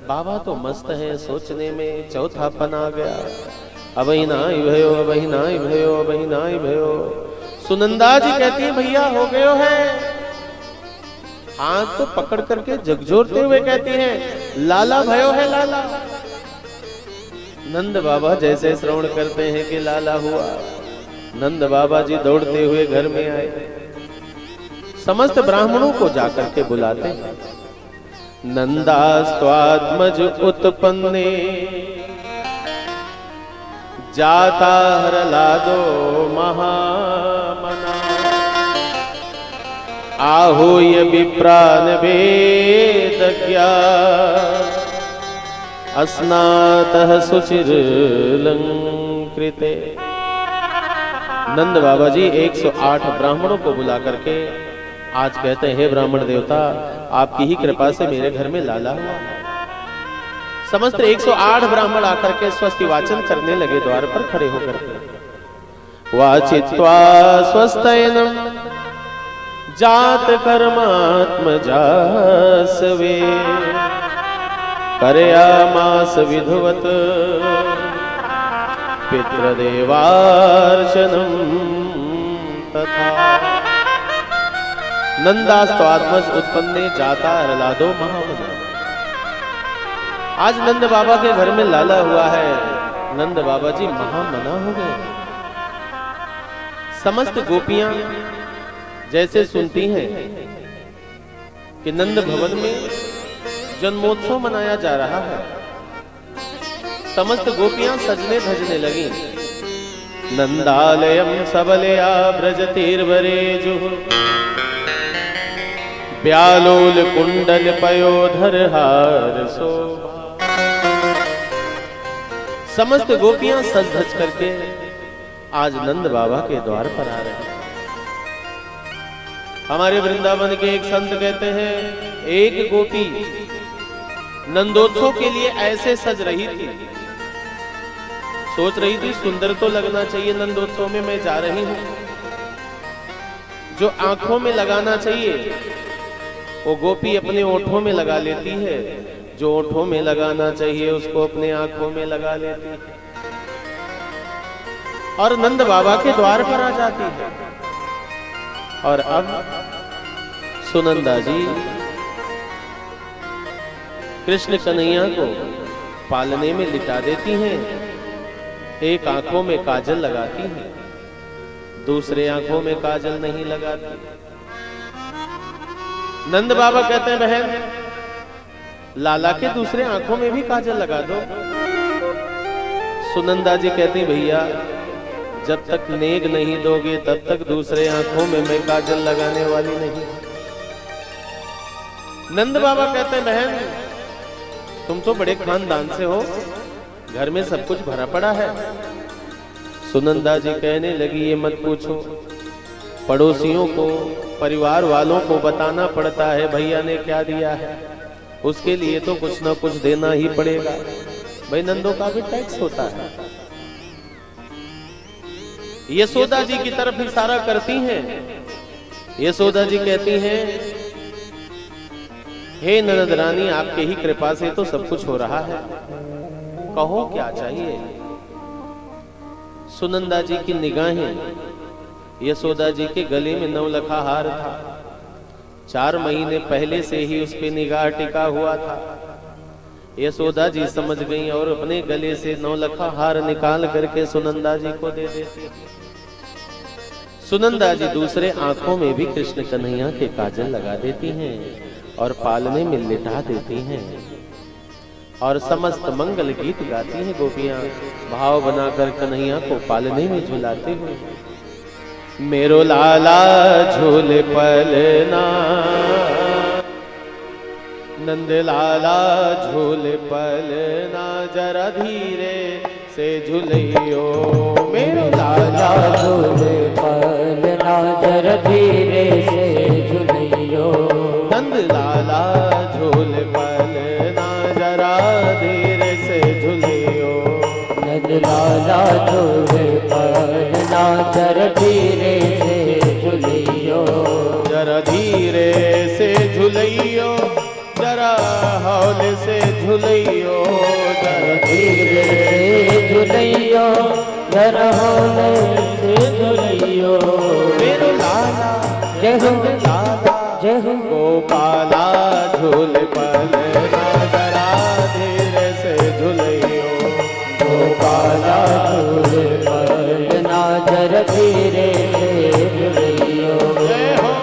बाबा तो मस्त है, सोचने में चौथापन आ गया। अबहिनाई भयो, अबहिनाई भयो, अबहिनाई भयो। सुनंदा जी कहती है भैया हो गए है। हाथ तो पकड़ करके झकझोरते हुए कहती हैं लाला भयो है लाला। नंद बाबा जैसे श्रवण करते हैं कि लाला हुआ, नंद बाबा जी दौड़ते हुए घर में आए, समस्त ब्राह्मणों को जाकर के बुलाते हैं। नंदास्त्वात्मज उत्पन्ने जाता हरलादो महामना आहूय विप्रान वेदज्ञा अस्नातः सुचिरलंकृते। नंद बाबा जी 108 ब्राह्मणों को बुला करके आज कहते हैं, हे ब्राह्मण देवता, आपकी ही कृपा से मेरे घर में लाला हुआ है। समस्त 108 ब्राह्मण आकर के स्वस्ति वाचन करने लगे द्वार पर खड़े होकर। वाचित्वा स्वस्तयनम जात कर्मात्म जासवे करयामास विधुवत पितृदेवार्चनम तथा। नंदास्त्वात्मज उत्पन्ने जाता हरलादो महामना। आज नंद बाबा के घर में लाला हुआ है। नंद बाबा जी महामना हो गए। समस्त गोपियां जैसे सुनती हैं कि नंद भवन में जन्मोत्सव मनाया जा रहा है, समस्त गोपियां सजने धजने लगी। नंदालयम सबलया ब्रजतीर्वरेजुः व्यालोल कुंडल पयोधर हार शोभा समस्त गोपियां सज धज करके आज नंद बाबा के द्वार पर आ रहे हैं। हमारे वृंदावन के एक संत कहते हैं, एक गोपी नंदोत्सव के लिए ऐसे सज रही थी, सोच रही थी सुंदर तो लगना चाहिए नंदोत्सव में मैं जा रही हूं, जो आंखों में लगाना चाहिए वो गोपी अपने ओठों में लगा लेती है, जो ओठों में लगाना चाहिए उसको अपने आंखों में लगा लेती है और नंद बाबा के द्वार पर आ जाती है। और अब सुनंदा जी कृष्ण कन्हैया को पालने में लिटा देती हैं। एक आंखों में काजल लगाती हैं, दूसरे आंखों में काजल नहीं लगाती। नंद बाबा कहते हैं, बहन लाला के दूसरे आंखों में भी काजल लगा दो। सुनंदा जी कहती, भैया जब तक नेग नहीं दोगे तब तक दूसरे आंखों में मैं काजल लगाने वाली नहीं। नंद बाबा कहते हैं, बहन तुम तो बड़े खानदान से हो, घर में सब कुछ भरा पड़ा है। सुनंदा जी कहने लगी, ये मत पूछो, पड़ोसियों को परिवार वालों को बताना पड़ता है भैया ने क्या दिया है, उसके लिए तो कुछ ना कुछ देना ही पड़ेगा। भाई नंदों का भी टैक्स होता है। यशोदा जी की तरफ इशारा करती हैं। यशोदा जी कहती हैं, हे ननद रानी आपके ही कृपा से तो सब कुछ हो रहा है, कहो क्या चाहिए। सुनंदा जी की निगाहें यशोदा जी के गले में नवलखा हार था, 4 महीने पहले से ही उस पे निगाह टिका हुआ था। यशोदा जी समझ गई और अपने गले से नवलखा हार निकाल करके सुनंदा जी को दे देती। सुनंदा जी दूसरे आंखों में भी कृष्ण कन्हैया के काजल लगा देती हैं और पालने में लिटा देती हैं और समस्त मंगल गीत गाती हैं गोपियां, भाव बनाकर कन्हैया को पालने में झुलाते हुए। मेरो लाला झूले पलना, नंद लाला झूले पलना, जरा धीरे से झुलैयो। मेरो लाला झूले पलना, जरा धीरे से झुलैयो। नंद लाला झूले पलना, जरा धीरे से झुलैयो। नंद लाला झूले पलना, जरा धीरे से झुलैयो। जरा धीरे से झुलैयो, जरा हौले से झुलैयो। जरा धीरे से झुलैयो, जरा हौले से झुलैयो। मेरो लाला जय हो लाला जय हो गोपाला झूले पलना, जरा धीरे से झुलैयो। गोपाला झूले पलना, जरा धीरे से झुलैयो। जय हो।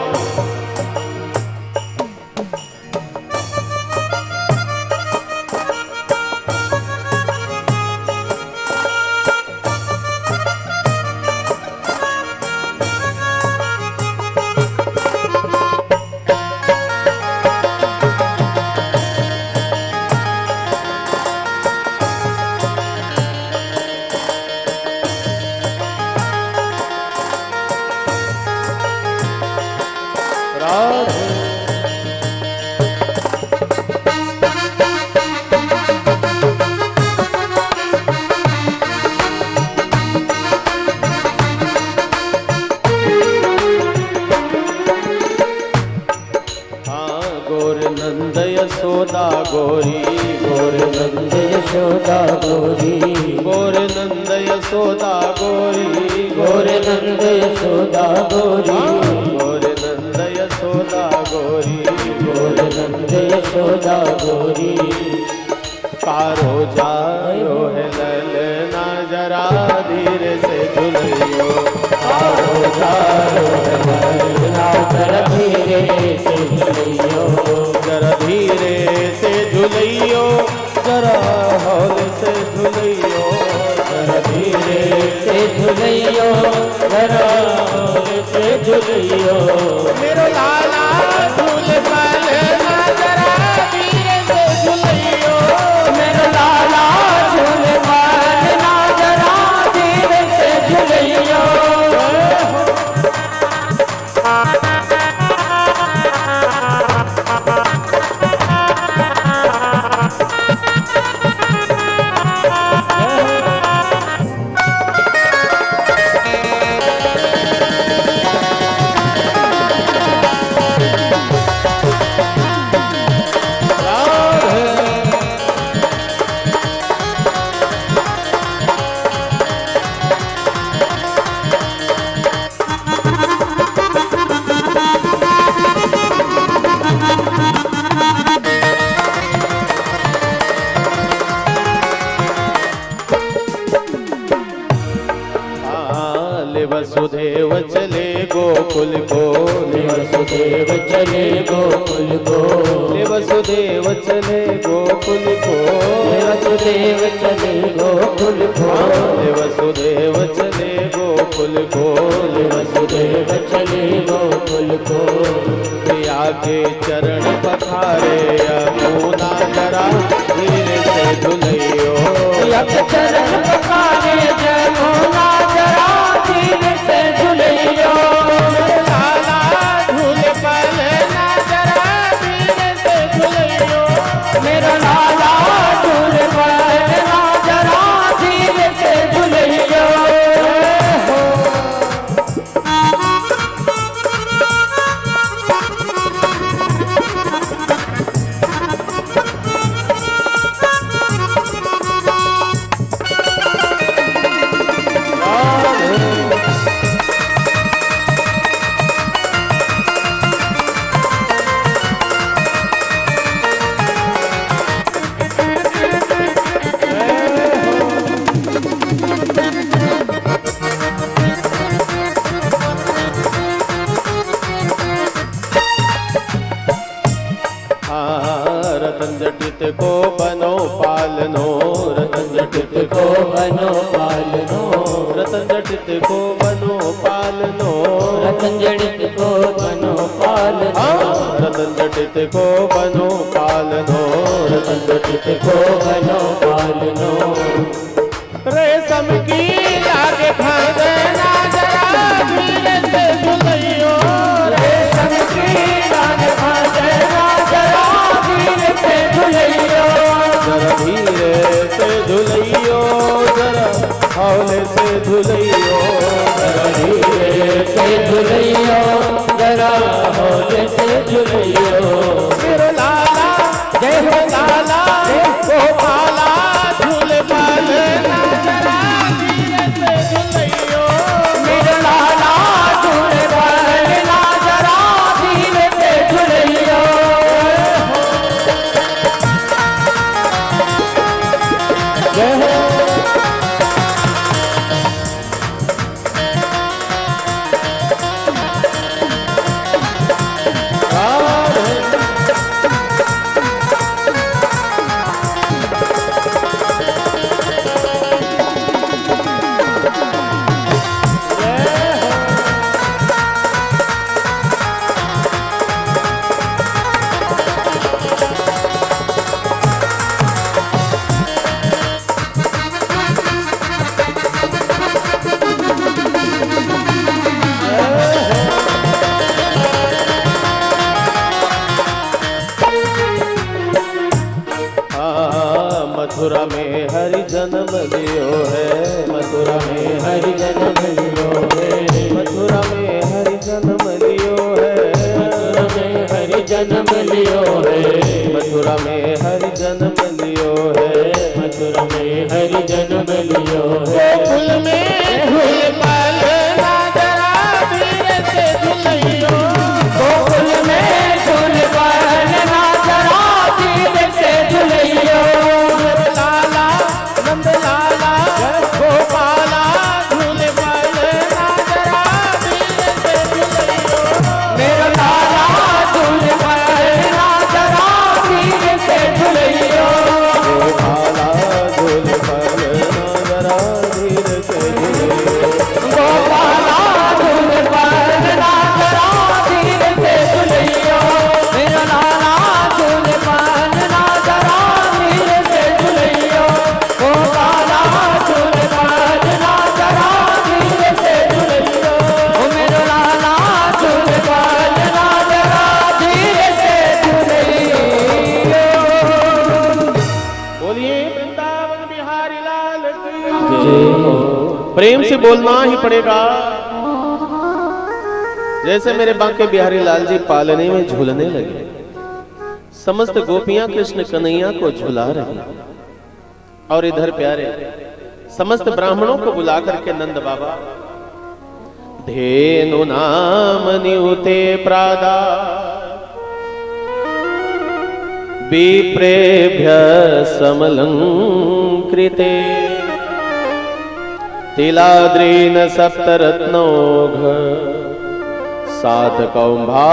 यशोदा गोरी, गोर नंद यशोदा गोरी, गोर नंद यशोदा गोरी, गोर नंद यशोदा गोरी, गोर नंद यशोदा गोरी, गोर नंद यशोदा गोरी। कारो जायो है ललना, जरा धीरे से झुलैयो। कारो जायो है ललना, जरा धीरे से झुलैयो। जरा धीरे से झुलैयो, जरा हौले से झुलैयो। जरा धीरे से झुलैयो, जरा हौले से झुलैयो। मेरो लाला झूले पलना, जरा धीरे से झुलैयो। मेरो लाला झूले पलना, वसुदेव चले गोकुल को, वसुदेव चले गोकुल को, वसुदेव चले गोकुल को, वसुदेव चले गोकुल को, वसुदेव चले गोकुल को, वसुदेव चले गोकुल को। प्रिया के चरण पखारे यमुना जरा धीरे से धुलैयो, चरण पखारे यमुना जरा धीरे से झुलैयो, लाला झूले पलना जरा धीरे से झुलैयो, मेरा लाला झूल पलना जरा धीरे से झुलैयो। रतन जटित को बनो पालनो, रतन जटित को बनो पालनो, रतन जटित को बनो पालनो, रतन जटित को बनो पालनो, रतन जटित को बनो पालनो, रतन जटित को बनो पालनो। रेशम की लागे खाना जरा धीरे से झुलैयो, रेशम की लागे खाना जरा धीरे से झुलैयो, जरा धीरे से झुलैयो, जरा हौले से झुलैयो, जरा धीरे से झुलैयो, जरा हौले से झुलैयो। मेरा लाला जय हो लाला गोपाला झूले पालना जरा धीरे से झुलैयो, मेरा लाला झूल पलना जरा धीरे से झुलैयो। जय हो मथुरा में हरि जन्म लियो है, मथुरा में हरि जन्म लियो है, मथुरा में हरि जन्म लियो है, मथुरा में हरि जन्म लियो है, मथुरा में हरि जन्म लियो है, मथुरा में हरि जन्म लियो है। गोकुल में झूल पलना जरा धीरे से झुलैयो, गोकुल में झूल पलना जरा धीरे से झुलैयो, लाला नंद लाला गोपाला झूले पलना जरा धीरे से झुलैयो, मेरा लाला झूल पलना जरा धीरे से झुलैयो, गोपाला झूले पलना जरा धीरे से झुलैयो, गोपाला झूल पलना जरा धीरे से झुलैयो, मेरा लाला झूल पलना जरा धीरे से झुलैयो, गोपाला झूल पलना जरा धीरे से झुलैयो, ओ मेरा लाला झूल पलना जरा धीरे से झुलैयो। बोलिए वृंदावन बिहारी लाल की प्रेम से बोलना ही पड़ेगा। जैसे मेरे बांके बिहारी लाल जी पालने में झूलने लगे, समस्त गोपियां कृष्ण कन्हैया को झुला रही, और इधर प्यारे समस्त ब्राह्मणों को बुला करके नंद बाबा धेनु नाम नियुते प्रादा विप्रेभ्य समलंकृते तिलाद्रीन सप्तरत्नौघ सात कौंभाभरावृता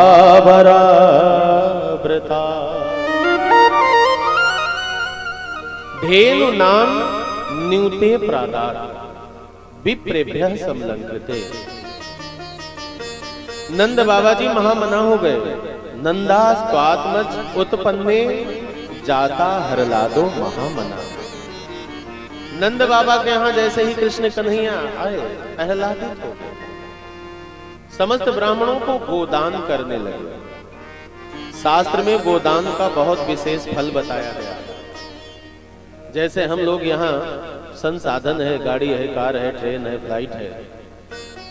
धेनु नाम न्यूते प्रादार विप्रेभ्यः समलंकृते। नंद बाबा जी महामना हो गए। नंदा स्वात्मज उत्पन्ने जाता हरलादो महामना। नंद बाबा के यहां जैसे ही कृष्ण कन्हैया आए आह्लादित हो गए। समस्त ब्राह्मणों को गोदान करने लगे। शास्त्र में गोदान का बहुत विशेष फल बताया गया। जैसे हम लोग यहाँ संसाधन है, गाड़ी है, कार है, ट्रेन है, फ्लाइट है,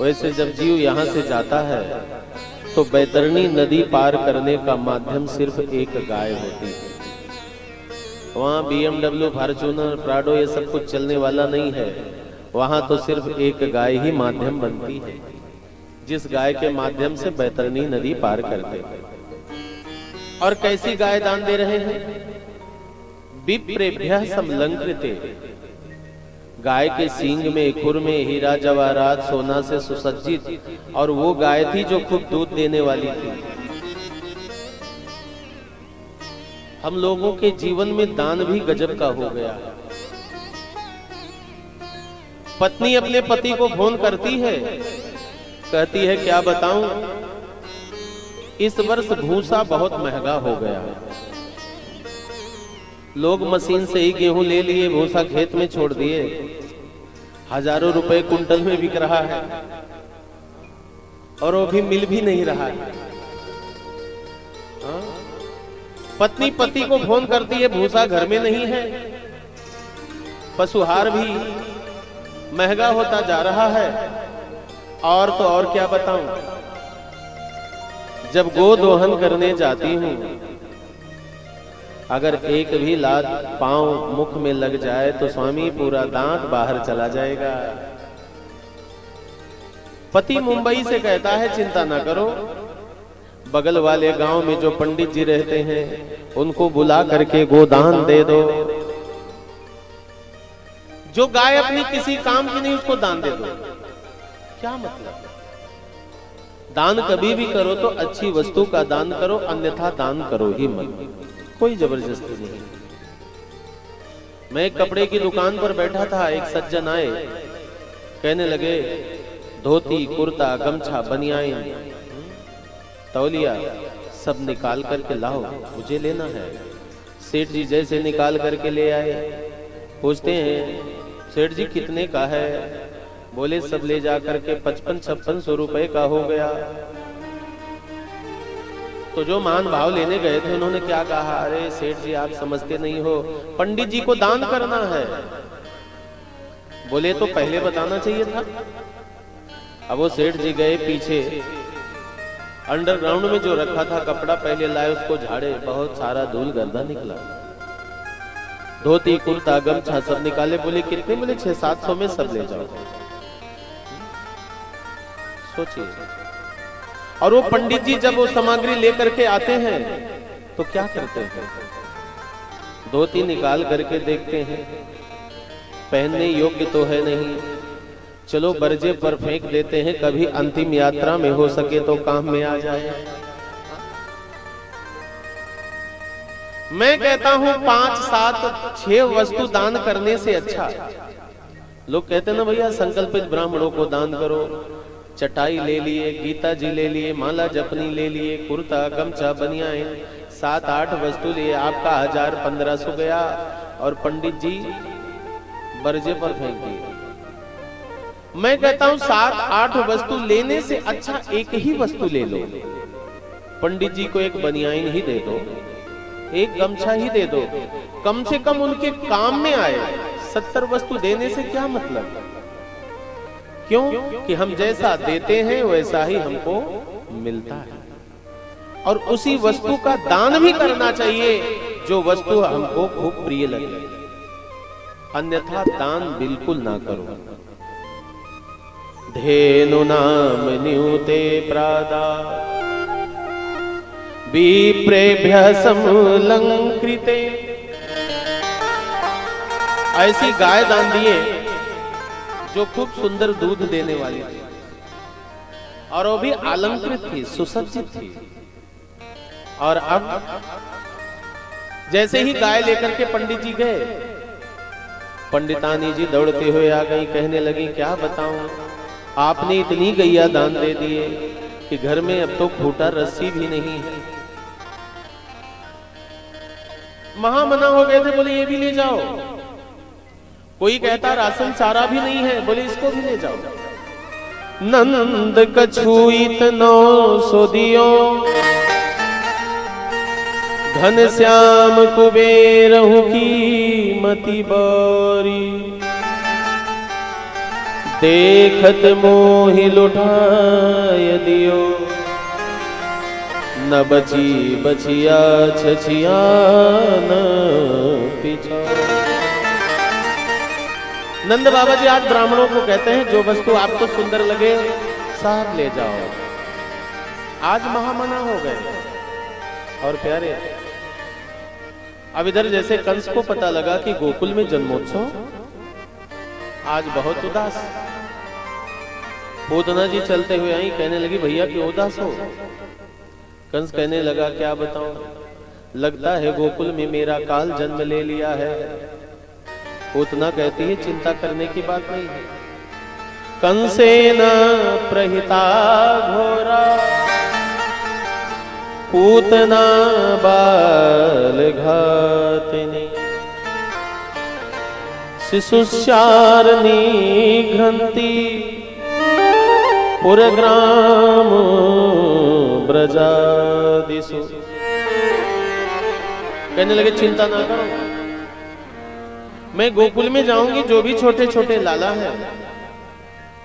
वैसे जब जीव यहाँ से जाता है तो बैतरणी नदी पार करने का माध्यम सिर्फ एक गाय होती है। वहाँ BMW, फॉर्च्यूनर, प्राडो ये सब कुछ चलने वाला नहीं है। वहाँ तो सिर्फ एक गाय ही माध्यम बनती है, जिस गाय के माध्यम से बैतरणी नदी पार करते हैं। और कैसी गाय दान दे रहे हैं? विप्रेभ्यः समलंकृते। गाय के सींग में खुर में हीरा जवाहरात सोना से सुसज्जित, और वो गाय थी जो खूब दूध देने वाली थी। हम लोगों के जीवन में दान भी गजब का हो गया। पत्नी अपने पति को फोन करती है, कहती है क्या बताऊं, इस वर्ष भूसा बहुत महंगा हो गया। लोग मशीन से ही गेहूं ले लिए, भूसा खेत में छोड़ दिए। हजारों रुपए कुंटल में बिक रहा है और वो भी मिल भी नहीं रहा है। पत्नी पति को फोन करती है, भूसा घर में नहीं है, पशुहार भी महंगा होता जा रहा है, और तो और क्या बताऊं, जब गोदोहन करने जाती हूं अगर एक भी लात पांव मुख में लग जाए तो स्वामी पूरा दांत बाहर चला जाएगा। पति मुंबई से कहता है चिंता ना करो, बगल वाले गांव में जो पंडित जी रहते हैं उनको बुला करके गोदान दे दो। जो गाय अपनी किसी काम की नहीं उसको दान दे दो। क्या मतलब? दान कभी भी करो तो अच्छी वस्तु का दान करो, अन्यथा दान करो ही मत। कोई जबरदस्ती नहीं। मैं एक कपड़े की दुकान पर बैठा था, एक सज्जन आए, कहने लगे धोती, कुर्ता, गमछा, बनियान, तौलिया सब निकाल करके लाओ, मुझे लेना है। सेठ जी जैसे निकाल करके ले आए, पूछते हैं सेठ जी कितने का है? बोले सब ले जा करके 55-5600 रुपए का हो गया। तो जो मान भाव लेने गए थे उन्होंने क्या कहा, अरे सेठ जी आप समझते नहीं हो, पंडित जी को दान करना है। बोले तो पहले बताना चाहिए था। अब वो सेठ जी गए पीछे अंडरग्राउंड में जो रखा था कपड़ा, पहले लाए उसको झाड़े, बहुत सारा धूल गर्दा निकला। धोती, कुर्ता, गमछा सब निकाले। बोले कितने? बोले 600-700 में सब ले जाओ। सोचिए। और वो पंडित जी जब वो सामग्री लेकर के आते हैं तो क्या करते हैं? धोती निकाल करके देखते हैं, पहनने योग्य तो है नहीं, चलो बरजे पर फेंक देते हैं, कभी अंतिम यात्रा में हो सके तो काम में आ जाए। मैं कहता हूं 5-7-6 वस्तु दान करने से अच्छा। लोग कहते हैं ना भैया संकल्पित ब्राह्मणों को दान करो, चटाई ले लिए, गीता जी ले लिए, माला जपनी ले लिए, कुर्ता, गमछा, बनियान, 7-8 वस्तु लिए, आपका 1000-1500 गया और पंडित जी बरजे पर फेंक दिए। मैं कहता हूं 7-8 वस्तु लेने से अच्छा एक ही वस्तु ले लो। पंडित जी को एक बनियान ही दे दो, एक गमछा ही दे दो, कम से कम उनके काम में आए। 70 वस्तु देने से क्या मतलब? क्यों कि हम जैसा देते हैं वैसा ही हमको मिलता है। और उसी वस्तु का दान भी करना चाहिए जो वस्तु हमको खूब प्रिय लगे, अन्यथा दान बिल्कुल ना करो। धेनु नाम न्यूते प्रादा विप्रेभ्यः समलंकृते। ऐसी गाय दान दिए जो खूब सुंदर दूध देने वाली थी और वो भी अलंकृत थी, सुसज्जित थी। और अब जैसे ही गाय लेकर के पंडित जी गए, पंडितानी जी दौड़ते हुए आ गई, कहने लगी क्या बताऊं, आपने इतनी गैया दान दे दिए कि घर में अब तो खूटा रस्सी भी नहीं है। महामना हो गए थे, बोले ये भी ले जाओ। कोई कहता राशन चारा भी नहीं है, बोले इसको भी ले जाओ। नंद कछुइत 900 दियो, घन श्याम कुबेर की मति बारी, देखत मोहि लुटाय दियो, न बची बचिया छछिया न पीछा। नंद बाबा जी आज ब्राह्मणों को कहते हैं जो वस्तु आपको सुंदर लगे साहब ले जाओ। आज महामना हो गए। और प्यारे, अब इधर जैसे कंस को पता लगा कि गोकुल में जन्मोत्सव, आज बहुत उदास। पूतना जी चलते हुए आई, कहने लगी भैया क्यों उदास हो। कंस कहने लगा क्या बताऊं, लगता है गोकुल में मेरा काल जन्म ले लिया है। पूतना कहती है चिंता करने की बात नहीं है। कंसेन प्रहिता घोरा, पूतना बाल घातिनी, शिशुचारनी घ्रंथि, पुरग्राम ब्रजादिषु। कहने लगे चिंता ना करो, मैं गोकुल में जाऊंगी, जो भी छोटे छोटे लाला हैं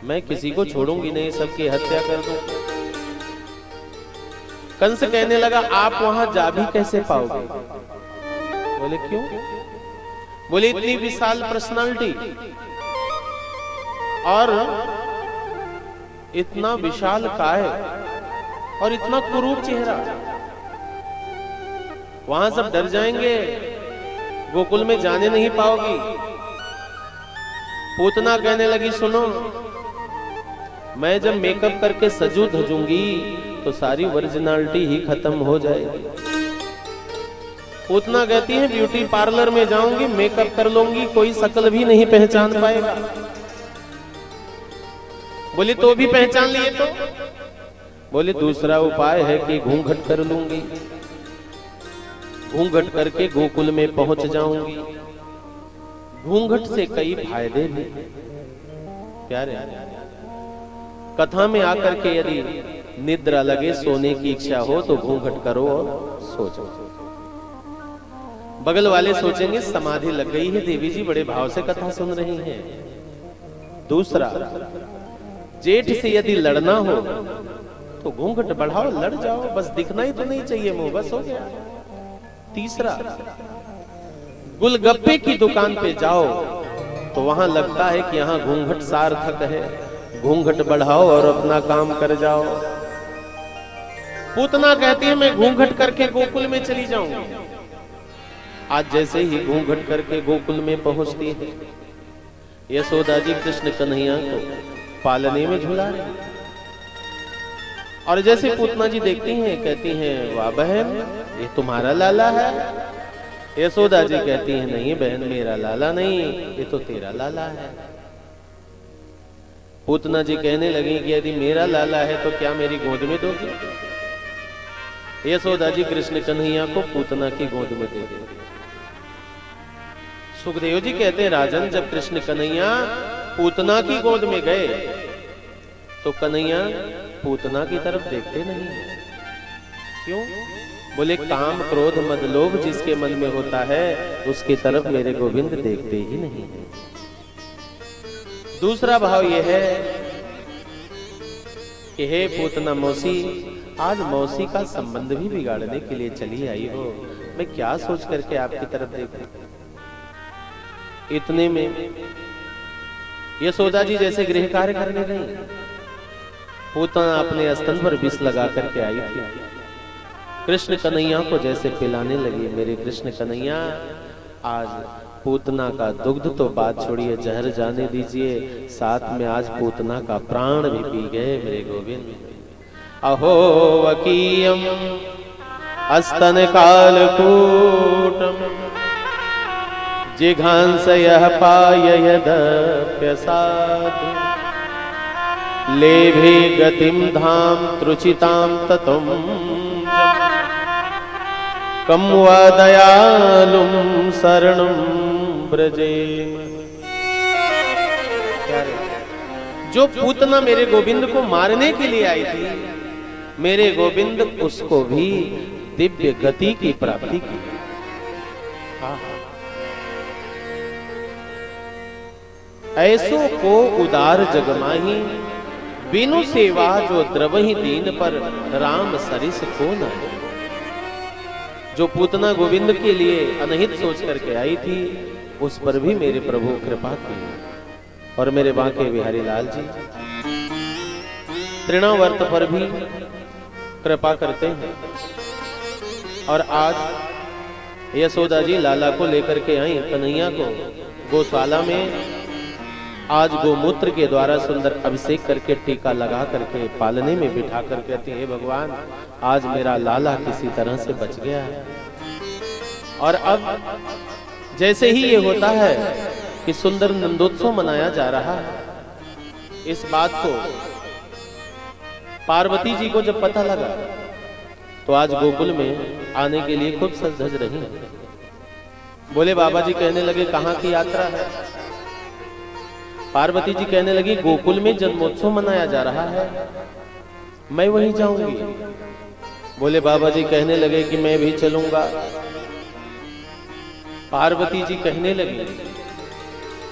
मैं किसी को छोड़ूंगी नहीं, सबकी हत्या कर दूं। कंस कहने लगा आप वहां जा भी कैसे पाओगे। बोले क्यों। बोले इतनी विशाल पर्सनालिटी और इतना विशाल काय और इतना कुरूप चेहरा, वहां सब डर जाएंगे, गोकुल में जाने नहीं पाओगी। पूतना कहने लगी सुनो, मैं जब मेकअप करके सजू धजूंगी तो सारी ओरिजिनलिटी ही खत्म हो जाएगी। पूतना कहती है ब्यूटी पार्लर में जाऊंगी, मेकअप कर लूंगी, कोई शक्ल भी नहीं पहचान पाएगा। बोले तो भी पहचान लिए तो। बोले दूसरा उपाय है कि घूंघट कर लूंगी, घूंघट करके गोकुल में पहुंच जाऊंगी। घूंघट से कई फायदे भी। प्यारे, कथा में आकर के यदि निद्रा लगे, सोने की इच्छा हो तो घूंघट करो और सो जाओ। बगल वाले सोचेंगे समाधि लग गई है, देवी जी बड़े भाव से कथा सुन रही हैं। दूसरा, जेठ से यदि लड़ना हो तो घूंघट बढ़ाओ, लड़ जाओ, बस दिखना ही तो नहीं चाहिए मुंह, बस हो गया। तीसरा, गुलगप्पे की दुकान पे जाओ तो वहां लगता है कि यहाँ घूंघट सार्थक है, घूंघट बढ़ाओ और अपना काम कर जाओ। पूतना कहती है मैं घूंघट करके गोकुल में चली जाऊंगी। आज जैसे ही घूंघट करके गोकुल में पहुंचती है, यशोदा जी कृष्ण कन्हैया को पालने में झुला रही। और जैसे पूतना जी देखती हैं, कहती हैं वाह बहन ये तुम्हारा लाला है। यशोदा जी कहती हैं नहीं बहन मेरा लाला नहीं, ये तो तेरा लाला है। पूतना जी कहने लगी कि यदि मेरा लाला है तो क्या मेरी गोद में दोगी। यशोदा जी कृष्ण कन्हैया को पूतना की गोद में दे दी। सुखदेव जी कहते हैं राजन जब कृष्ण कन्हैया पूतना की गोद में गए तो कन्हैया पूतना की तरफ देखते नहीं। क्यों। बोले काम क्रोध मद लोभ जिसके मन में होता है उसकी तरफ मेरे गोविंद देखते ही नहीं। दूसरा भाव यह है कि हे पूतना मौसी, आज मौसी का संबंध भी बिगाड़ने के लिए चली आई हो, मैं क्या सोच करके आपकी तरफ देखूं। इतने में यशोदा जी जैसे गृह कार्य करने गई, पूतना अपने स्तन पर विष लगा करके आई थी। कृष्ण कन्हैया को जैसे पिलाने लगी, मेरे कृष्ण कन्हैया आज पूतना का दुग्ध तो बात छोड़िए, जहर जाने दीजिए, साथ में आज पूतना का प्राण भी पी गए मेरे गोविंद। अहो वकीयम अस्तन कालकूटम जिघांसयः पाययदप्यसाधु लेभे गतिम धाम त्रुचिताम ततुम कम वा दयालुम शरणं ब्रजेम। जो पूतना मेरे गोविंद को मारने के लिए आई थी, मेरे गोविंद उसको भी दिव्य गति की प्राप्ति की। ऐसो को उदार जगमाही बिनु सेवा जो द्रवहि दीन पर राम सरिस को न। जो पूतना गोविंद के लिए अनहित सोच करके आई थी, उस पर भी मेरे प्रभु कृपा की। और मेरे बांके बिहारी लाल जी तृणावर्त पर भी कृपा करते हैं। और आज यशोदा जी लाला को लेकर के आई, कन्हैया को गौशाला में आज गोमूत्र के द्वारा सुंदर अभिषेक करके टीका लगा करके पालने में बिठा कर कहती है, भगवान आज मेरा लाला किसी तरह से बच गया है। और अब जैसे ही ये होता है कि सुंदर नंदोत्सव मनाया जा रहा है, इस बात को पार्वती जी को जब पता लगा तो आज गोकुल में आने के लिए खूब सज धज रही। बोले बाबा जी कहने लगे कहाँ की यात्रा है? पार्वती जी कहने लगी गोकुल में जन्मोत्सव मनाया जा रहा है, मैं वहीं जाऊंगी। बोले बाबा जी कहने लगे कि मैं भी चलूंगा। पार्वती जी कहने लगी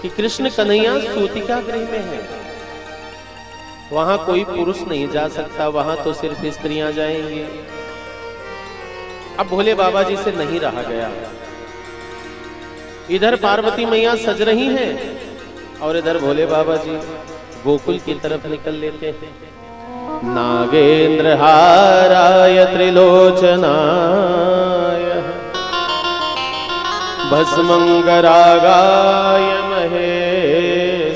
कि कृष्ण कन्हैया सूतिका गृह में है, वहां कोई पुरुष नहीं जा सकता, वहां तो सिर्फ स्त्रियां जाएंगी। अब भोले बाबा जी से नहीं रहा गया। इधर पार्वती मैया सज रही हैं और इधर भोले बाबा जी गोकुल की तरफ निकल लेते हैं। नागेंद्र हाराय त्रिलोचनाय भस्मंगरागाय महेश्वराय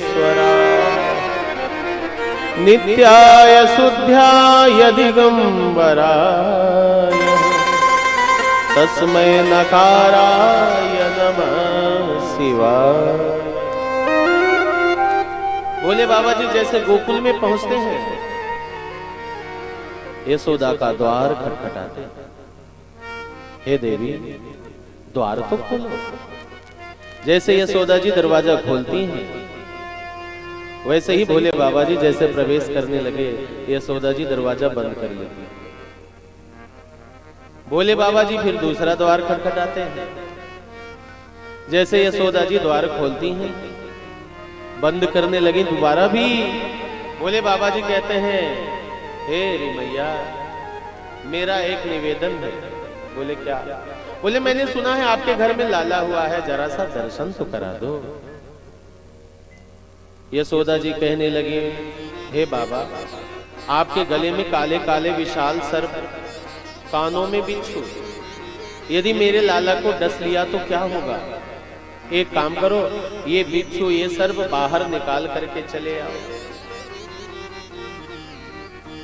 नित्याय शुद्ध्याय दिगंबराय तस्मै नकाराय नमः शिवाय। बोले बाबा जी जैसे गोकुल में पहुंचते हैं, यशोदा का द्वार खटखटाते हैं, हे देवी द्वार तो खोलो। जैसे यशोदा जी दरवाजा खोलती हैं, वैसे ही भोले बाबा जी जैसे प्रवेश करने लगे, यशोदा जी दरवाजा बंद कर लेती हैं। भोले बाबा जी फिर दूसरा द्वार खटखटाते हैं। जैसे यशोदा जी द्वार खोलती हैं, बंद करने लगी, दोबारा भी भोले बाबा जी कहते हैं, हे रे मैया मेरा एक निवेदन है। बोले क्या? बोले मैंने सुना है आपके घर में लाला हुआ है, जरा सा दर्शन तो करा दो। यशोदा जी कहने लगी, हे बाबा आपके गले में काले काले विशाल सर्प, कानों में बिच्छू, यदि मेरे लाला को डस लिया तो क्या होगा? एक काम करो, ये बिच्छू ये सर्प बाहर निकाल करके चले आओ।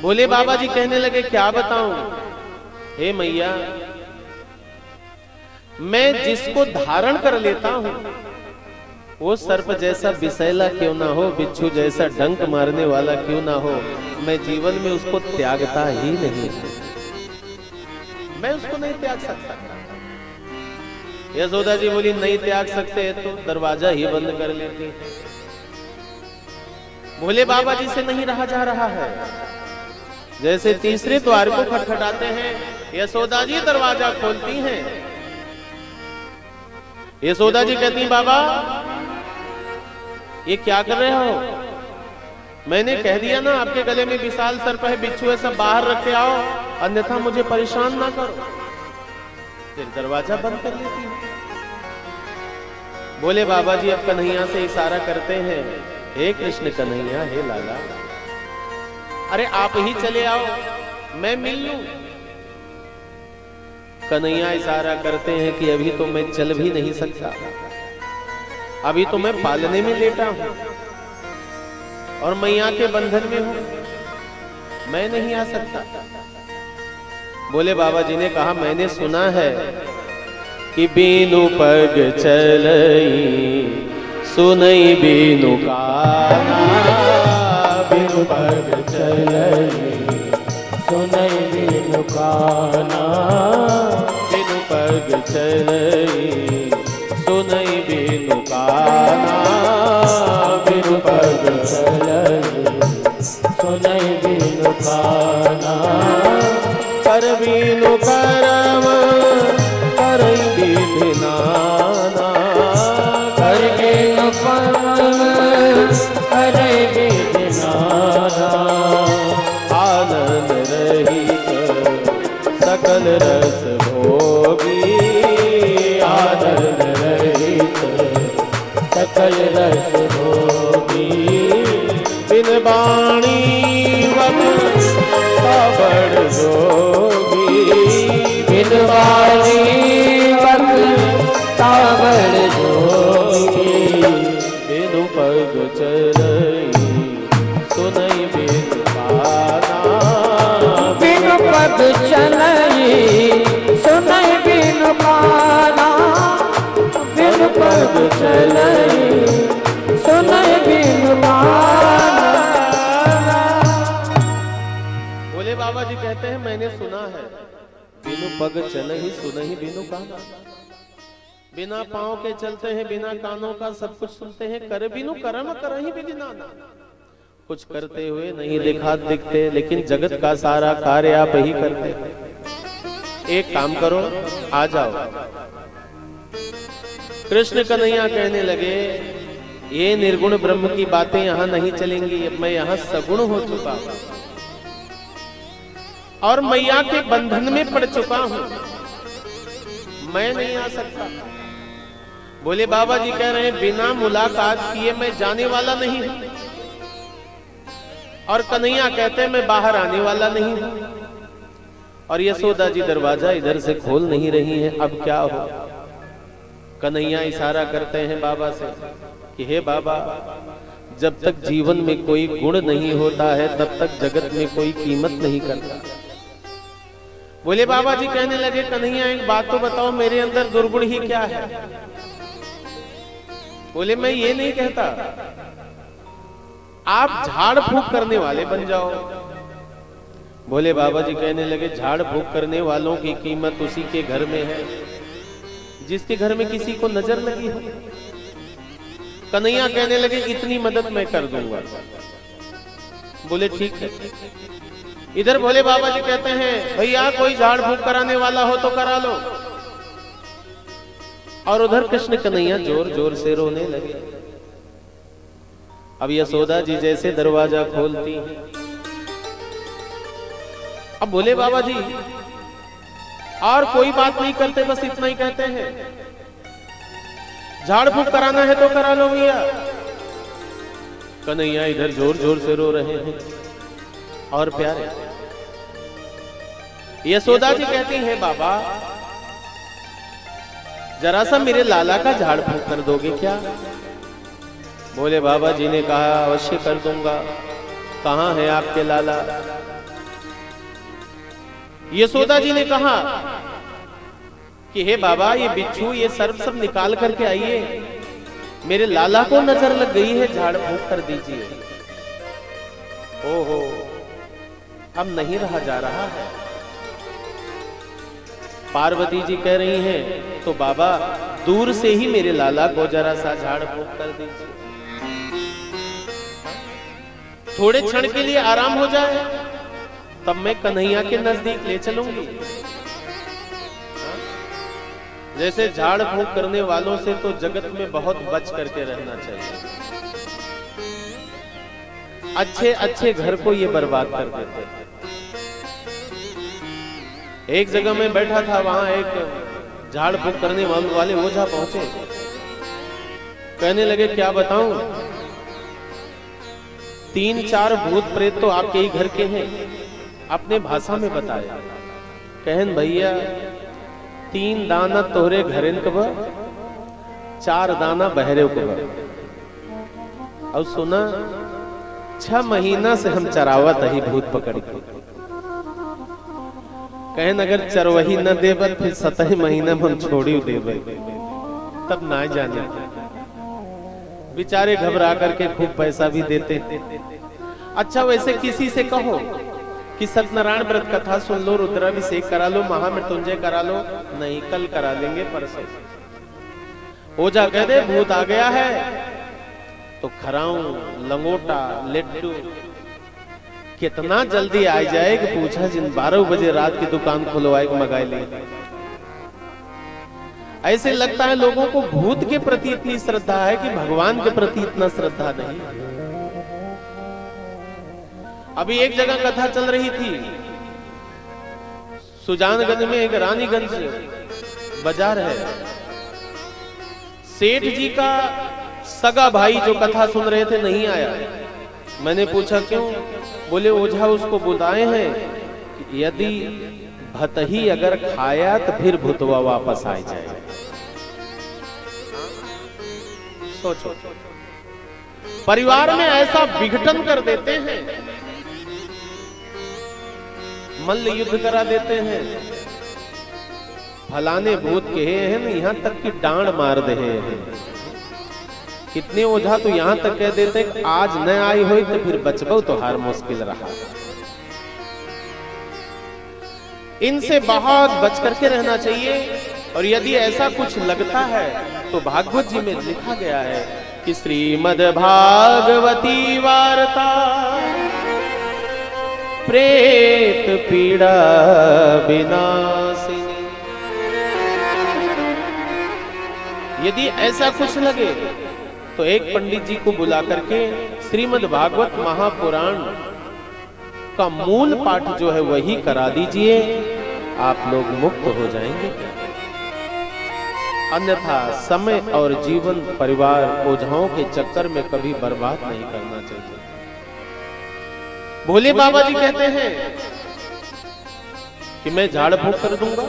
भोले बाबा जी कहने लगे क्या बताऊं? हे मैया मैं जिसको धारण कर लेता हूं वो सर्प जैसा विषैला क्यों ना हो, बिच्छू जैसा डंक मारने वाला क्यों ना हो, मैं जीवन में उसको त्यागता ही नहीं, मैं उसको नहीं त्याग सकता। यशोदा जी बोली नहीं त्याग सकते तो दरवाजा ही बंद कर लेती। भोले बाबा जी से नहीं रहा जा रहा है। जैसे तीसरे द्वार को खटखटाते हैं, यशोदा जी दरवाजा खोलती हैं। यशोदा जी कहती बाबा ये क्या कर रहे हो? मैंने कह दिया ना आपके गले में विशाल सर्प है, बिच्छू है, सब बाहर रख के आओ, अन्यथा मुझे परेशान ना करो। फिर दरवाजा बंद कर लेती है। बोले बाबा जी अब कन्हैया से इशारा करते हैं, हे कृष्ण कन्हैया, हे लाला, अरे आप ही चले आओ, मैं मिल लूं। कन्हैया इशारा करते हैं कि अभी तो मैं चल भी नहीं सकता, अभी तो मैं पालने में लेटा हूं और मैया के बंधन में हूं, मैं नहीं आ सकता। बोले बाबा जी ने कहा, मैंने सुना है कि बीनु पग चलई सुनई बीनु काना, बिनु पग चलई सुनई बिनु काना, बिनु पग चलई सुनई बिनु काना, बिनु पग चलई सुनई बिनु काना, कर बिनु करम करई बिधिनाना, कर बिनु करम करई बिधिनाना, आनंद रहित सकल रस भोगी, आनंद रहित सकल रस भोगी, बिन बाणी वक्ता बड़ जोगी, बिन वाणी वक्ता बड़ जोगी, बिनु पग चलई सुनई बिनु काना, बिनु पग चलई सुनई बिनु काना, बिनु पग चलई सुनई बिनु काना। बोले बाबा जी कहते हैं, मैंने सुना है बिनु पग चलई सुनई बिनु काना, बिना पांव के चलते हैं, बिना कानों का सब कुछ सुनते हैं, कर बिनु कर्म करहि बिधिनाना, कुछ करते हुए नहीं दिखते, लेकिन जगत का सारा कार्य आप ही करते। एक काम करो, आ जाओ। कृष्ण कन्हैया कहने लगे, ये निर्गुण ब्रह्म की बातें यहां नहीं चलेंगी, अब मैं यहां सगुण हो चुका हूं और मैया के बंधन में पड़ चुका हूं, मैं नहीं आ सकता। बोले बाबा जी कह रहे हैं, बिना मुलाकात किए मैं जाने वाला नहीं हूं, और कन्हैया कहते हैं मैं बाहर आने वाला नहीं हूं, और यशोदा जी दरवाजा इधर से खोल नहीं रही हैं, अब क्या हो। कन्हैया इशारा करते हैं बाबा से कि हे बाबा, जब तक जीवन में कोई गुण नहीं होता है तब तक जगत में कोई कीमत नहीं करता। बोले बाबा जी कहने लगे, कन्हैया एक बात तो बताओ, मेरे अंदर दुर्गुण ही क्या है। बोले मैं ये नहीं कहता, आप झाड़ फूक करने वाले बन जाओ। बोले बाबा जी कहने लगे, झाड़ फूक करने वालों की कीमत उसी के घर में है जिसके घर में किसी को नजर लगी हो। कन्हैया कहने लगे, इतनी मदद मैं कर दूंगा। बोले ठीक है। इधर भोले बाबा जी कहते हैं, भैया कोई झाड़ फूक कराने वाला हो तो करा लो। और उधर कृष्ण कन्हैया जोर जोर से रोने लगे। अब यशोदा जी जैसे दरवाजा खोलती हैं, अब भोले बाबा जी और कोई बात नहीं करते, बस इतना ही कहते हैं, झाड़ फूक कराना है तो करा लो भैया। कन्हैया इधर जोर जोर से रो रहे हैं। और प्यारे यशोदा जी कहती हैं, बाबा जरा सा मेरे लाला का झाड़ फूक कर दोगे क्या। बोले बाबा जी ने कहा, अवश्य कर दूंगा। कहां है आपके लाला। यशोदा जी ने कहा कि हे बाबा, ये बिच्छू ये सर्प सब निकाल करके आइए, मेरे लाला को नजर लग गई है, झाड़ फूक कर दीजिए। ओहो, अब नहीं रहा जा रहा है। पार्वती जी कह रही हैं, तो बाबा दूर से ही मेरे लाला को जरा सा झाड़ फूक कर दीजिए, थोड़े क्षण के लिए आराम हो जाए, तब मैं कन्हैया के नजदीक ले चलूंगी। जैसे झाड़ फूक करने वालों से तो जगत में बहुत बच करके रहना चाहिए। अच्छे अच्छे घर को ये बर्बाद कर देते हैं। एक जगह में बैठा था, वहां एक झाड़ फूक करने वाले ओझा पहुंचे। कहने लगे, क्या बताऊं, 3-4 भूत प्रेत तो आपके ही घर के हैं। अपने भाषा में बताया, कहन भैया 3 दाना तोहरे घरेन कब, 4 दाना बहरे को भर। और सुना 6 महीना से हम चरावत ही भूत पकड़ के। कहन अगर चरवही न देबत फिर 7 महीना में हम छोड़ी देबे, तब ना जाने। बेचारे घबरा करके खूब पैसा भी देते। अच्छा वैसे किसी से कहो कि सत्यनारायण व्रत कथा सुन लो, रुद्राभिषेक करा लो, महामृत्युंजय करा लो, नहीं कल करा देंगे, परसों। ओझा कह दे भूत आ गया है तो खराऊं, लंगोटा, लड्डू कितना जल्दी आ जाए कि पूछा जिन 12 बजे रात की दुकान खुलवाए मंगाए ले। ऐसे लगता है लोगों को भूत के प्रति इतनी श्रद्धा है कि भगवान के प्रति इतना श्रद्धा नहीं। अभी एक जगह कथा चल रही थी, सुजानगंज में एक रानीगंज बाजार है, सेठ जी का सगा भाई जो कथा सुन रहे थे नहीं आया। मैंने पूछा क्यों? बोले ओझा उसको बुलाए हैं, यदि भतही अगर खाया तो फिर भूतवा वापस आ जाए। सोचो, परिवार में ऐसा विघटन कर देते हैं, मल्ल युद्ध करा देते हैं, फलाने भूत कहे हैं ना, यहां तक कि डांड मार दे हैं। कितने ओझा तो यहां तक कह देते हैं कि आज न आई हो तो फिर बचबो तो हार मुश्किल रहा। इनसे बहुत बच करके रहना चाहिए। और यदि ऐसा कुछ लगता है तो भागवत जी में लिखा गया है कि श्रीमद् भागवती वार्ता प्रेत पीड़ा विनाशिनी। यदि ऐसा कुछ लगे तो एक पंडित जी को बुला करके श्रीमद् भागवत महापुराण का मूल पाठ जो है वही करा दीजिए, आप लोग मुक्त हो जाएंगे। अन्यथा समय और जीवन, परिवार ओझाओं के चक्कर में कभी बर्बाद नहीं करना चाहिए। भोले बाबा जी कहते हैं कि मैं झाड़ फूंक कर दूंगा।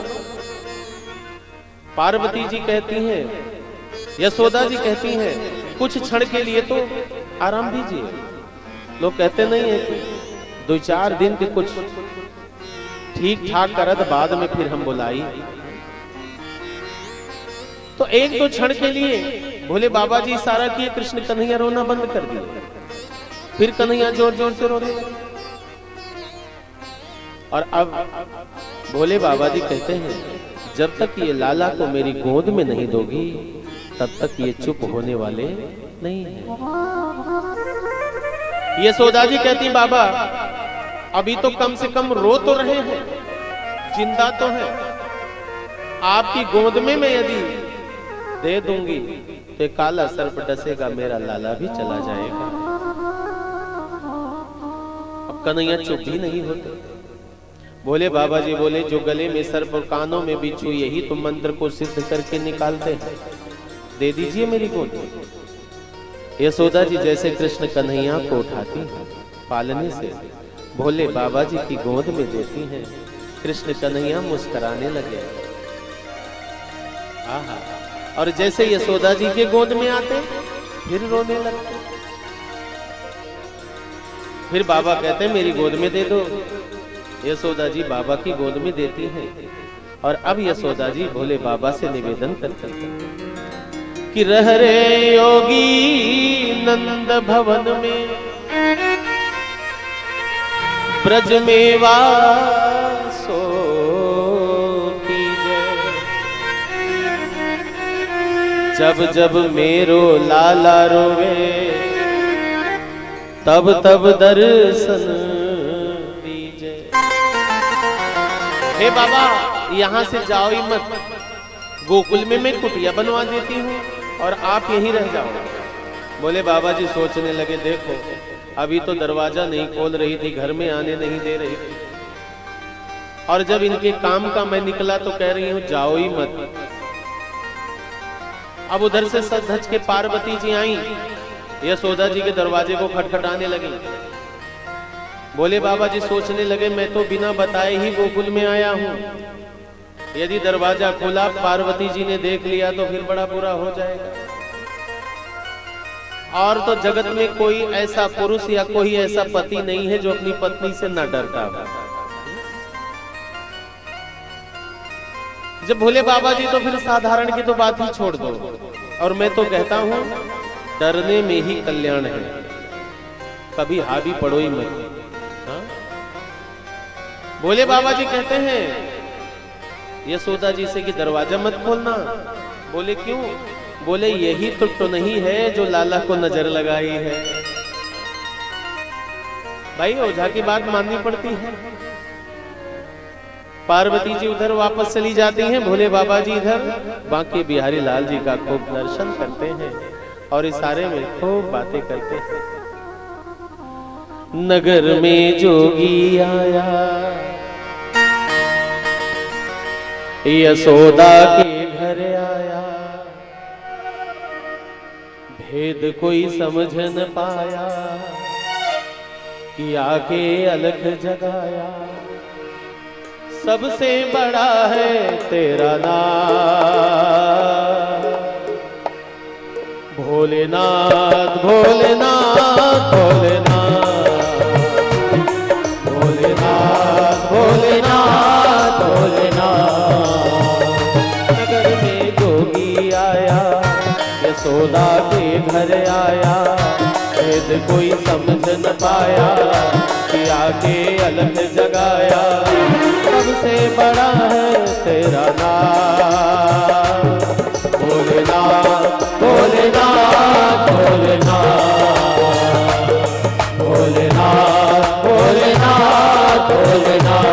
पार्वती जी कहती हैं, यशोदा जी कहती हैं कुछ क्षण के लिए तो आराम दीजिए। लोग कहते नहीं है कि 2-4 दिन के कुछ ठीक ठाक करत बाद में फिर हम बुलाई। तो 1-2 क्षण के लिए भोले बाबा जी इशारा किए, कृष्ण कन्हैया रोना बंद कर दिया। फिर कन्हैया जोर जोर से रोने लगे। और अब भोले बाबा जी कहते हैं जब तक ये लाला को मेरी गोद में नहीं दोगी तब तक ये चुप होने वाले नहीं है। यशोदा जी कहती बाबा अभी तो कम से कम रो तो रहे हैं, जिंदा तो है, आपकी गोद में मैं यदि दे दूंगी तो काला सर्प डसेगा, मेरा लाला भी चला जाएगा। अब कन्हैया चुप भी नहीं होते। बोले बाबा जी बोले जो गले में सर्प और कानों में बिच्छू, यही तो मंत्र को सिद्ध करके निकालते हैं, दे दीजिए मेरी गोद। यशोदा जी जैसे कृष्ण कन्हैया को उठाती हैं, पालने से भोले बाबा जी की गोद में देती हैं। कृष्ण कन्हैया मुस्कुराने लगे। आहा, और जैसे यशोदा जी के गोद में आते फिर रोने लगते। फिर बाबा कहते हैं मेरी गोद में दे दो। यशोदा जी बाबा की गोद में देती हैं। और अब यशोदा जी भोले बाबा से निवेदन करती हैं कि रह रे योगी नंद भवन में, ब्रज में वासो कीजय। जब जब मेरो लाला रोवे तब तब दर्शन दीजिए। हे बाबा यहाँ से जाओ ही मत, गोकुल में मैं कुटिया बनवा देती हूँ और आप यहीं रह जाओ। बोले बाबा जी सोचने लगे देखो अभी तो दरवाजा नहीं खोल रही थी, घर में आने नहीं दे रही थी, और जब इनके काम का मैं निकला तो कह रही हूँ जाओ ही मत। अब उधर से सज धज के पार्वती जी आई, यशोदा जी के दरवाजे को खटखटाने लगी। बोले बाबा जी सोचने लगे मैं तो बिना बताए ही गोकुल में आया हूँ, यदि दरवाजा खोला पार्वती जी ने देख लिया तो फिर बड़ा बुरा हो जाएगा। और तो जगत में कोई ऐसा पुरुष या कोई ऐसा पति नहीं है जो अपनी पत्नी से न डरता हो। जब भोले बाबा जी तो फिर साधारण की तो बात ही छोड़ दो। और मैं तो कहता हूं डरने में ही कल्याण है, कभी हावी पड़ो ही मत। हाँ? भोले बाबा जी कहते हैं यशोदा जी से कि दरवाजा मत खोलना। बोले क्यों? बोले यही तो नहीं है जो लाला को नजर लगाई है। भाई ओझा की बात माननी पड़ती है। पार्वती जी उधर वापस चली जाती हैं, भोले बाबा जी इधर बांके बिहारी लाल जी का खूब दर्शन करते हैं और इशारे में खूब बातें करते हैं। नगर में जोगी आया, यशोदा के घर आया, भेद कोई समझ न पाया कि आके अलख जगाया। सबसे बड़ा है तेरा नाम भोलेनाथ भोलेनाथ भोलेनाथ भोलेनाथ भोलेनाथ भोलेनाथ। नगर में जोगी आया, यशोदा के घर आया, भेद कोई समझ न पाया कि आके अलख जगाया। सबसे बड़ा है तेरा नाम भोलेनाथ भोलेनाथ भोलेनाथ भोलेनाथ भोलेनाथ भोलेनाथ।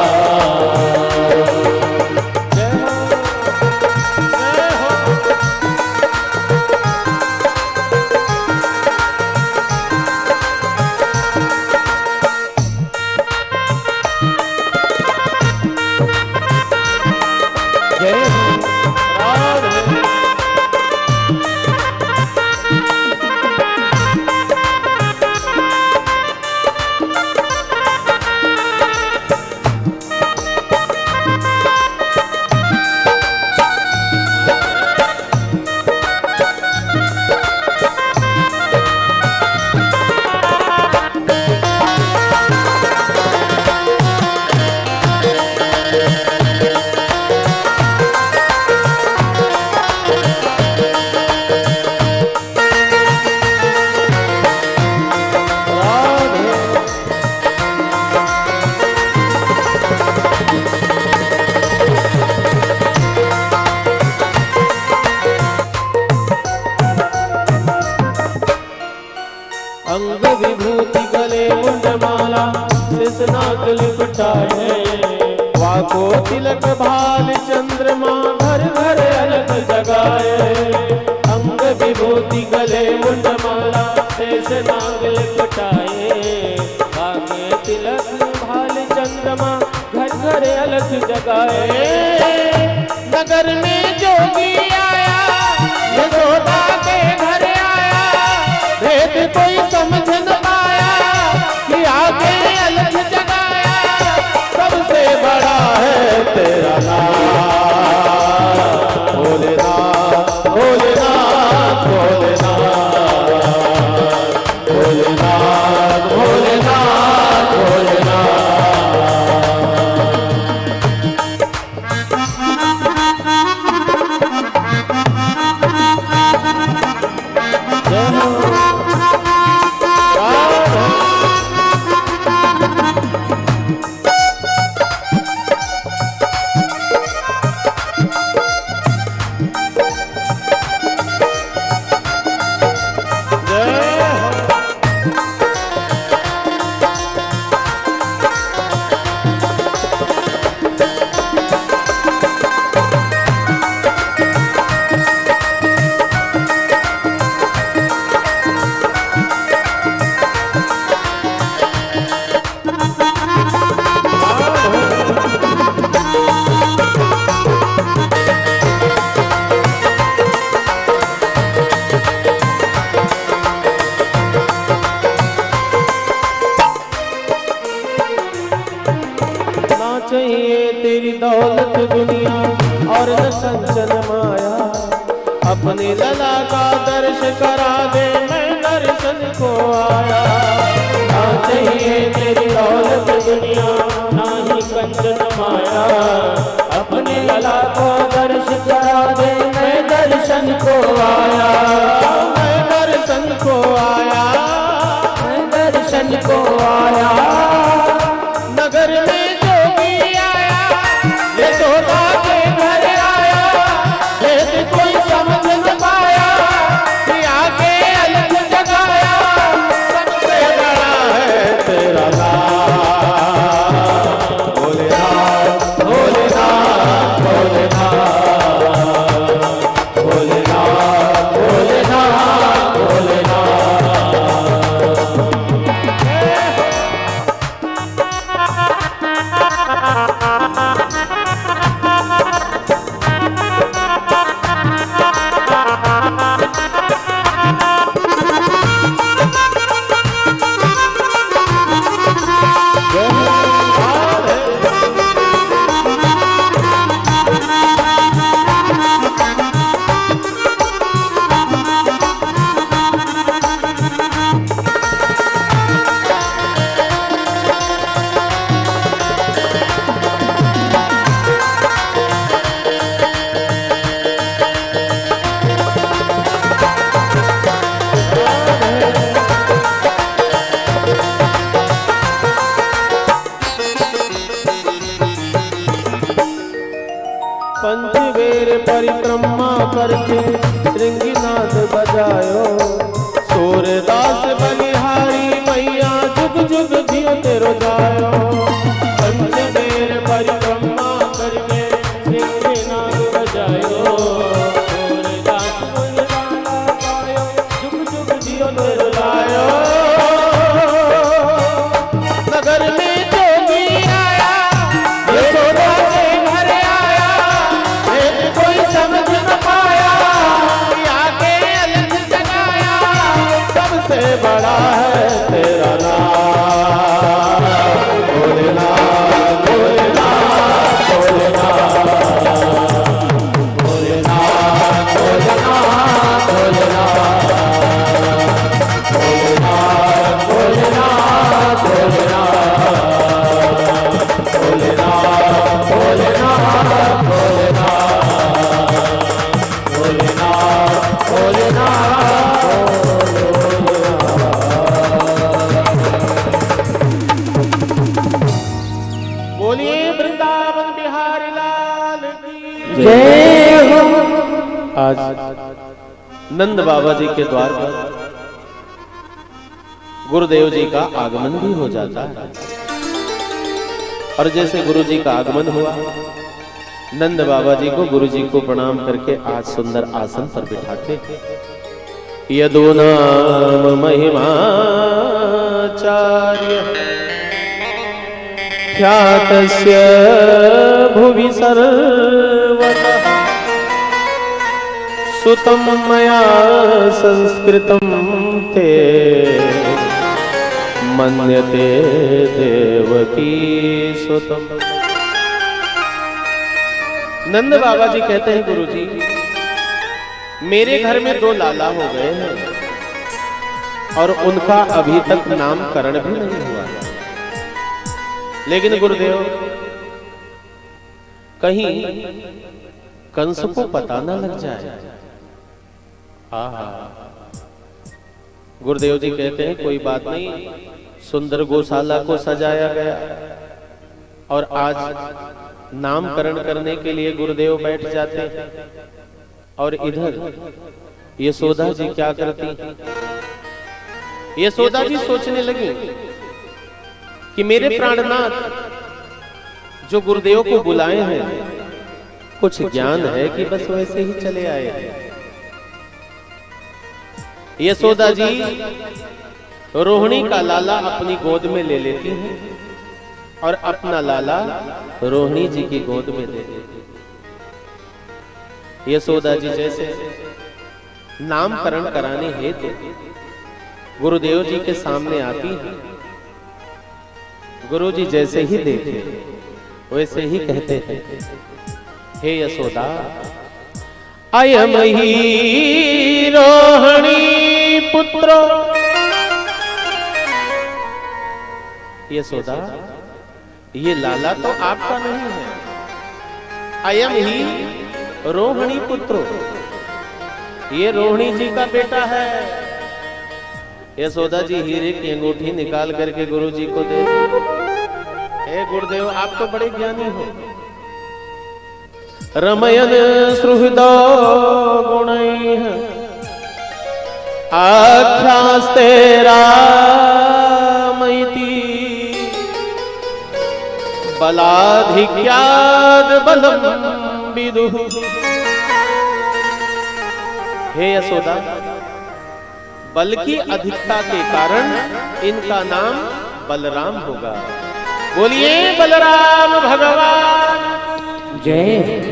अंग विभूति गले मुंडमाला सिसनाक लिपटाए, वाको तिलक भाल चंद्रमा घर घर अलग जगाए। अंग विभूति गले मुंडमाला सिसनाक लिपटाए, वाके तिलक भाल चंद्रमा घर घर अलग जगाए। नगर में जोगी आया, यशोदा के घर आया, भेद कोई समझ न पाया कि आगे अलग जगाया। सबसे बड़ा है तेरा नाम भोलेनाथ भोलेनाथ भोलेनाथ भोलेनाथ भोलेनाथ भोलेनाथ। चाहिए तेरी दौलत दुनिया और न कंचन माया, अपने लला का दर्श करा दे मैं दर्श को आया। ना चाहिए तेरी दौलत दुनिया, ना ही कंचन माया, अपने लला को दर्श करा दे, मैं दर्शन को आया, मैं दर्शन को आया, मैं दर्शन को आया। नगर में जोगी आया, यशोदा के घर आया, वेद कोई समझ न पाया, कि आगे अलग जगाया, सबसे बड़ा है तेरा नाम। भोलेनाथ भोलेनाथ भोलेनाथ भोलेनाथ भोलेनाथ भोलेनाथ। पंचवेर परिक्रमा करके श्रृंगीनाथ बजायो, सूरदास बलिहारी मैया जुग जुग जियो तेरो जायो। पंचवेर परिक्रमा करके श्रृंगीनाथ बजायो, सूरदास बलिहारी गायो, जुग जुग जियो तेरो लायो। नगर में जोगी आया, यशोदा के घर आया, वेद कोई समझ न पाया, कि आगे अलग जगाया, सबसे बड़ा है तेरा नाम। भोलेनाथ भोलेनाथ भोलेनाथ भोलेनाथ भोलेनाथ भोलेनाथ भोलेनाथ भोलेनाथ भोलेनाथ भोलेनाथ भोलेनाथ। बोलिए वृंदावन बिहारी लाल की जय हो। आज नंद बाबा जी के द्वार पर गुरुदेव जी का आगमन भी हो जाता है। और जैसे गुरु जी का आगमन हुआ, नंद बाबा जी को गुरु जी को प्रणाम करके आज सुंदर आसन पर बिठाते। यदो नाम महिमाचार्य ख्यातस्य भुवि सर्वतः, सुतं मया संस्कृतं ते मन्यते देवकी सुतम। नंद बाबा जी कहते हैं गुरु जी, मेरे घर में 2 लाला हो गए हैं और उनका अभी तक नामकरण भी नहीं हुआ, लेकिन गुरुदेव कहीं कंस को पता ना लग जाए। गुरुदेव जी कहते हैं कोई बात नहीं, सुंदर गौशाला को सजाया गया और आज नामकरण करने के लिए गुरुदेव बैठ जाते हैं। और इधर यशोदा जी क्या करती? यशोदा जी सोचने लगी कि मेरे प्राणनाथ जो गुरुदेव को बुलाए हैं, कुछ ज्ञान है कि बस वैसे ही चले आए हैं। यशोदा जी रोहिणी का लाला अपनी गोद में ले लेती हैं और अपना लाला रोहिणी जी की गोद में दे देती। यशोदा जी जैसे नामकरण कराने हेतु गुरुदेव जी के सामने आती है, गुरु जी जैसे ही देखे वैसे ही कहते हैं, हे यशोदा, अयम ही रोहिणी पुत्रो यशोदा, ये लाला तो आपका नहीं है, अयम ही रोहिणी पुत्र, ये रोहिणी जी का बेटा है। यशोदा जी हीरे की अंगूठी निकाल करके गुरु जी को दे दी। हे गुरुदेव, आप तो बड़े ज्ञानी हो। रमयन सुहृदो गुणैः आख्यास्ते रामैति बलाधिक्याद् बलम विदुः। हे यशोदा, बल की अधिकता के कारण इनका नाम बलराम होगा। बोलिए बलराम भगवान जय।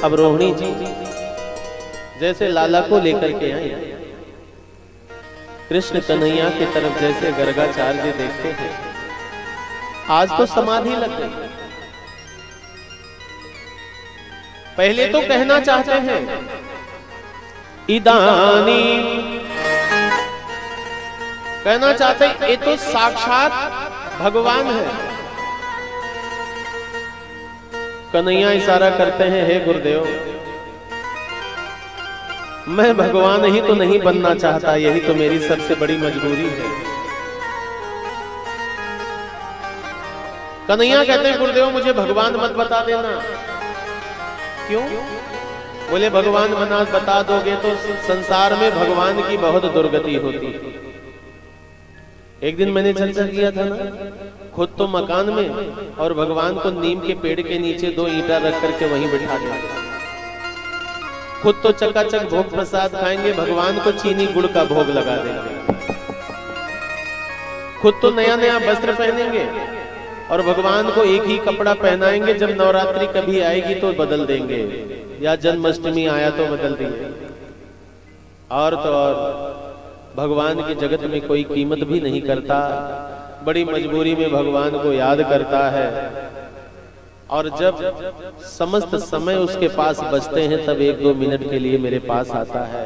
अब रोहिणी जी जैसे लाला को लेकर के आई, कृष्ण कन्हैया की तरफ जैसे गर्गाचार्य देखते हैं, आज तो समाधि लग गई। पहले तो कहना चाहते हैं इदानी, कहना चाहते हैं ये तो साक्षात भगवान है। कन्हैया इशारा करते हैं, हे गुरुदेव, मैं भगवान ही तो नहीं बनना चाहता, यही तो मेरी सबसे बड़ी मजबूरी है। कन्हैया कहते हैं, गुरुदेव मुझे भगवान मत बता देना। क्यों? बोले भगवान बता दोगे तो संसार में भगवान की बहुत दुर्गति होती। एक दिन मैंने चर्चा किया था ना, खुद तो मकान में और भगवान को नीम के पेड़ के नीचे 2 ईंटा रख करके वहीं बिठा दिया। खुद तो चकाचक भोग प्रसाद खाएंगे, भगवान को चीनी गुड़ का भोग लगा देंगे। खुद तो नया नया वस्त्र पहनेंगे और भगवान को एक ही कपड़ा पहनाएंगे, जब नवरात्रि कभी आएगी तो बदल देंगे, या जन्माष्टमी आया तो बदल देंगे। और तो और भगवान के जगत में कोई कीमत भी नहीं करता, बड़ी मजबूरी में भगवान को याद करता है। और जब समस्त समय उसके पास बचते हैं, तब 1-2 मिनट के लिए मेरे पास आता है।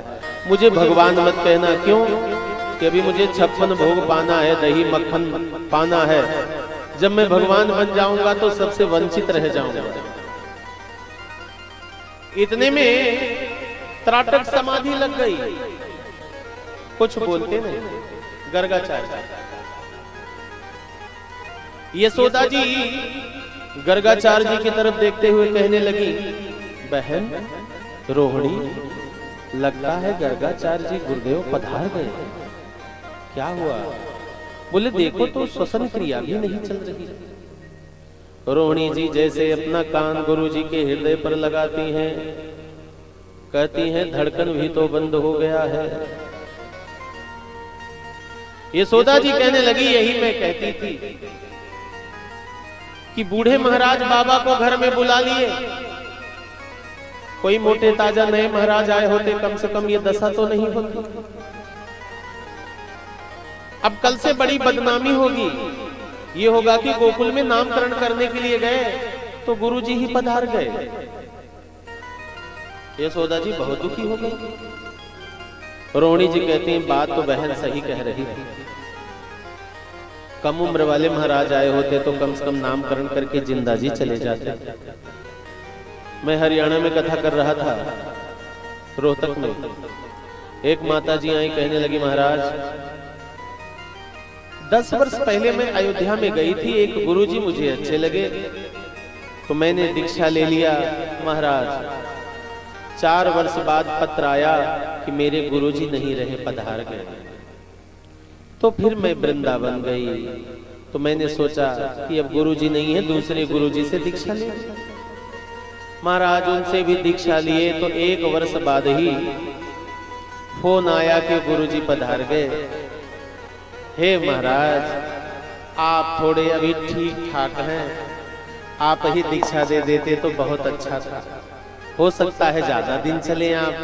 मुझे भगवान मत कहना। क्यों? कि अभी मुझे 56 भोग पाना है, दही मक्खन पाना है। जब मैं भगवान बन जाऊंगा तो सबसे वंचित रह जाऊंगा। इतने में त्राटक समाधि लग गई, कुछ बोलते नहीं। गर्गाचार्य, यशोदा जी गर्गाचार्य जी की तरफ देखते हुए कहने लगी, बहन रोहिणी, लगता है गर्गाचार्य जी गुरुदेव पधार गए। क्या हुआ? बोले देखो तो श्वसन क्रिया भी नहीं चल रही। रोहिणी जी जैसे अपना कान गुरु जी के हृदय पर लगाती हैं, कहती हैं धड़कन भी तो बंद हो गया है। यशोदा जी कहने लगी, यही मैं कहती थी कि बूढ़े महाराज बाबा को घर में बुला लिए, कोई मोटे ताजा नए महाराज आए होते, कम से कम ये दशा तो नहीं होती। अब कल से बड़ी बदनामी होगी। ये होगा कि गोकुल में नामकरण करने के लिए गए तो गुरुजी ही पधार गए। यशोदा जी बहुत दुखी हो गई। रोहिणी जी कहती हैं, बात तो बहन सही कह रही थी, कम उम्र वाले महाराज आए होते तो कम से कम नामकरण करके जिंदा जी चले जाते। मैं हरियाणा में कथा कर रहा था, रोहतक में एक माता जी आई, कहने लगी महाराज 10 वर्ष पहले मैं अयोध्या में गई थी, एक गुरुजी मुझे अच्छे लगे तो मैंने दीक्षा ले लिया। महाराज 4 वर्ष बाद पत्र आया कि मेरे गुरुजी नहीं रहे, पधार गए। तो फिर मैं वृंदावन गई, तो मैंने सोचा कि अब गुरुजी नहीं है, दूसरे गुरुजी से दीक्षा ले। महाराज उनसे भी दीक्षा लिए तो 1 वर्ष बाद ही फोन आया कि गुरुजी पधार गए। हे महाराज, आप थोड़े अभी ठीक ठाक हैं, आप ही दीक्षा दे देते तो बहुत अच्छा था। हो सकता है ज्यादा दिन चले आप।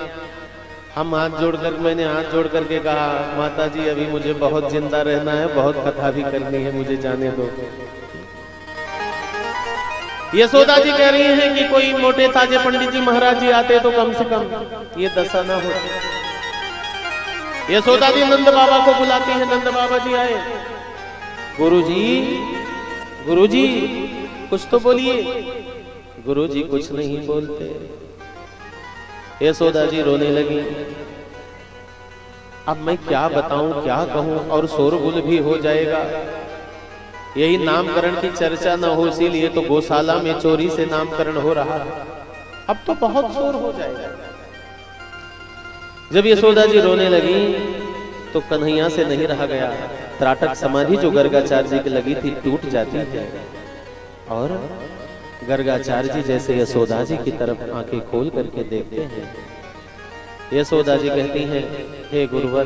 हम मैंने हाथ जोड़ करके कहा, माता जी अभी मुझे बहुत जिंदा रहना है, बहुत कथा भी करनी है, मुझे जाने दो। यशोदा जी कह रही हैं कि कोई मोटे ताजे पंडित जी महाराज जी आते तो कम से कम ये दशा ना होती। यशोदा जी नंद बाबा को बुलाती हैं, नंद बाबा जी आए। गुरुजी कुछ तो बोलिए। गुरुजी कुछ नहीं बोलते। यशोदा जी रोने लगी। अब मैं क्या बताऊं, क्या कहूं, और शोरगुल भी हो जाएगा। यही नामकरण की चर्चा न हो, इसीलिए तो गौशाला में चोरी से नामकरण हो रहा है। अब तो बहुत शोर हो जाएगा। जब यशोदा जी रोने लगी तो कन्हैया से नहीं रहा गया। त्राटक समाधि जो गर्गाचार्य जी की लगी थी टूट जाती है, और गर्गाचार्य जी जैसे यशोदा जी की तरफ आंखें खोल करके देखते हैं। यशोदा जी कहती हैं, हे गुरुवर,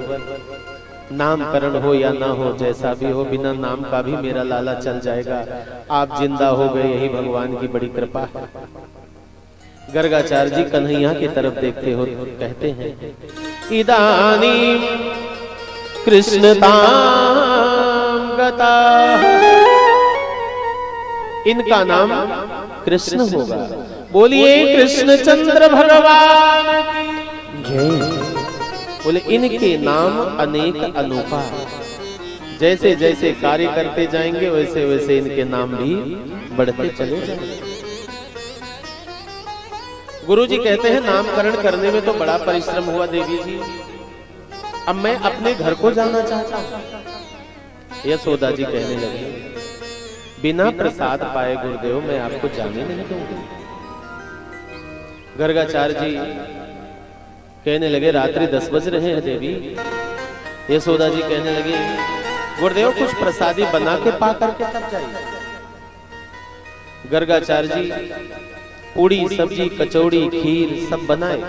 नामकरण हो या ना हो, जैसा भी हो, बिना नाम का भी मेरा लाला चल जाएगा। आप जिंदा हो गए, यही भगवान की बड़ी कृपा है। गर्गाचार्य जी कन्हैया की तरफ देखते हो कहते हैं, इदानीं कृष्णतां गता। इनका नाम कृष्ण होगा। बोलिए कृष्णचंद्र भगवान की जय। बोले इनके नाम अनेक अनूपा। जैसे जैसे कार्य करते जाएंगे वैसे वैसे इनके नाम भी बढ़ते चले जाएंगे। गुरुजी कहते हैं नामकरण करने में तो बड़ा परिश्रम हुआ देवी जी। अब मैं अपने घर को जाना चाहता हूं। यशोदा जी कहने लगी, बिना प्रसाद पाए गुरुदेव मैं आपको जाने नहीं दूंगी। गर्गाचार्य जी कहने लगे, रात्रि 10 बज रहे हैं देवी। यशोदा जी कहने लगी, गुरुदेव कुछ प्रसादी बना के पा करके तब जाइए। गर्गाचार्य जी पूड़ी सब्जी कचौड़ी खीर सब बनाए,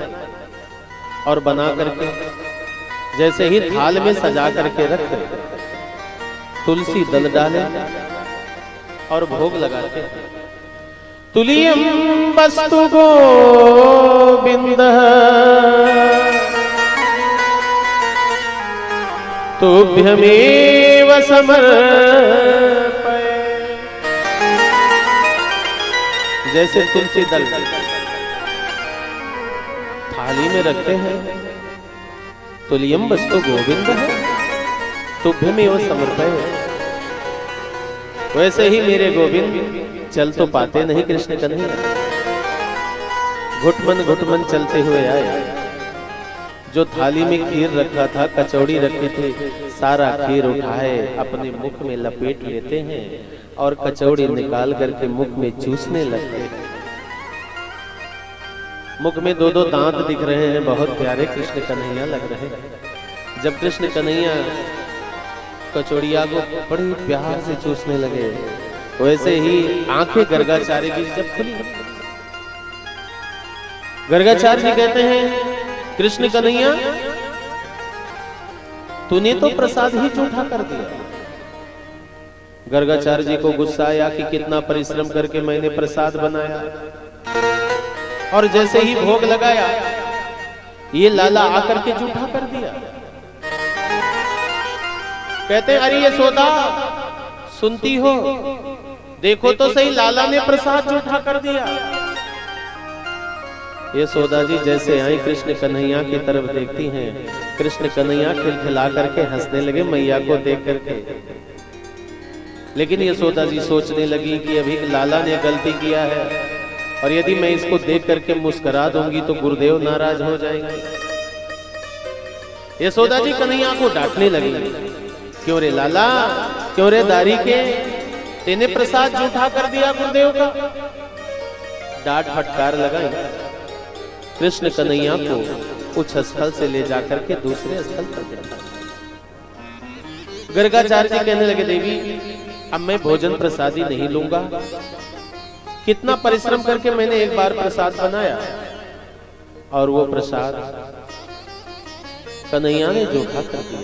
और बना करके जैसे ही थाल में सजा करके रखे, तुलसी दल डाले और भोग लगाते हैं। तुलियम वस्तु गोविंदः तुभ्यमेव समर्पये। जैसे तुलसी दल थाली में रखते हैं, तुलियम वस्तु गोविंदः तुभ्यमेव समर्पये, वैसे ही मेरे गोविंद चल तो पाते नहीं कृष्ण कन्हैया, घुटमन चलते हुए आए। जो थाली में खीर रखा था, कचौड़ी रखी थी, सारा खीर उठाए अपने मुख में लपेट लेते हैं और कचौड़ी निकाल करके मुख में चूसने लगते हैं। मुख में 2-2 दांत दिख रहे हैं, बहुत प्यारे कृष्ण कन्हैया लग रहे हैं। जब कृष्ण कन्हैया कचौड़िया को बड़ी प्यार से चूसने लगे, वैसे ही आंखें गर्गाचार्य की जब खुली, गर्गाचार्य जी कहते हैं, कृष्ण कन्हैया तूने तो प्रसाद ही झूठा कर दिया। गर्गाचार्य जी को गुस्सा आया कि कितना परिश्रम करके मैंने प्रसाद बनाया, और जैसे ही भोग लगाया ये लाला आकर के झूठा कर दिया। कहते हैं, अरे यशोदा सुनती हो, देखो तो सही, लाला ने प्रसाद झूठा कर दिया। यशोदा जी जैसे आई कृष्ण कन्हैया की तरफ देखती हैं, कृष्ण कन्हैया खिलखिला करके हंसने लगे मैया को देख करके। लेकिन यशोदा जी सोचने लगी कि अभी लाला ने गलती किया है, और यदि मैं इसको देख करके मुस्कुरा दूंगी तो गुरुदेव नाराज हो जाएंगे। यशोदा जी कन्हैया को डांटने लगी, क्यों रे लाला, क्यों रे दारी के, तेने प्रसाद झूठा कर दिया गुरुदेव का। डांट फटकार लगाई। कृष्ण कन्हैया को उच्च स्थल से ले जाकर के दूसरे स्थल पर गया। गर्गाचार्य जी कहने लगे, देवी अब मैं भोजन प्रसादी नहीं लूंगा। कितना परिश्रम करके मैंने एक बार प्रसाद बनाया, और वो प्रसाद कन्हैया ने झूठा कर दिया।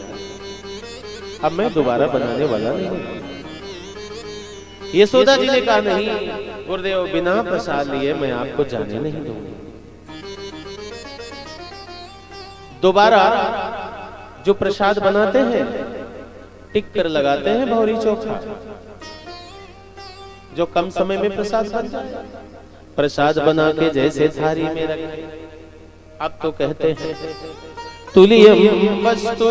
अब मैं दोबारा बनाने वाला नहीं। यशोदा जी ने कहा, नहीं गुरुदेव, बिना प्रसाद लिए मैं आपको जाने नहीं दूंगी। दोबारा जो प्रसाद बनाते हैं टिक कर लगाते हैं भौरी चोखा, जो कम समय में प्रसाद बन जाए। प्रसाद बना के जैसे थाली में रखे, अब तो कहते हैं तुलियम वस्तु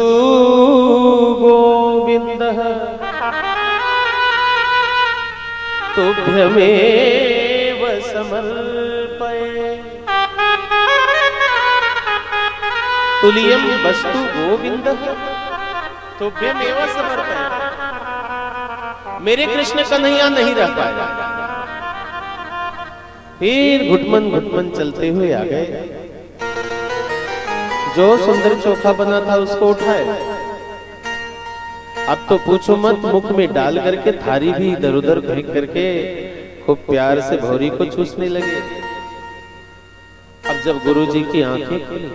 गोविंदः तुभ्यमेव समर्पये तुल्यं वस्तु गोविंद तुभ्यमेव समर्पये। मेरे कृष्ण कन्हैया नहीं रह पाए, फिर घुटमन घुटमन चलते हुए आ गए। जो सुंदर चोखा बना था उसको उठाए, अब तो पूछो मत, मुख में डाल करके थारी भी इधर उधर फेंक करके खूब प्यार से भौरी को चूसने लगे। अब जब गुरुजी की आंखें खुली,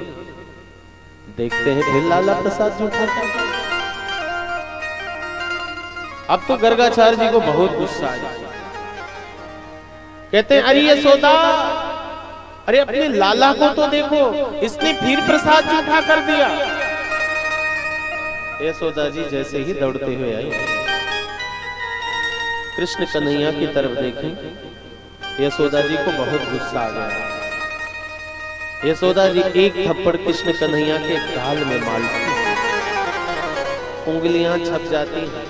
देखते हैं फिर लाला प्रसाद जूठा था। अब तो गर्गाचार्य जी को बहुत गुस्सा आया। कहते हैं अरे यशोदा, अरे अपने लाला को तो देखो, इसने फिर प्रसाद जूठा कर दिया। यशोदा जी जैसे ही दौड़ते हुए आई, कृष्ण कन्हैया की तरफ देखी, यशोदा जी को बहुत गुस्सा आ गया। यशोदा जी एक थप्पड़ कृष्ण कन्हैया के गाल में मारती, उंगलियां छप जाती हैं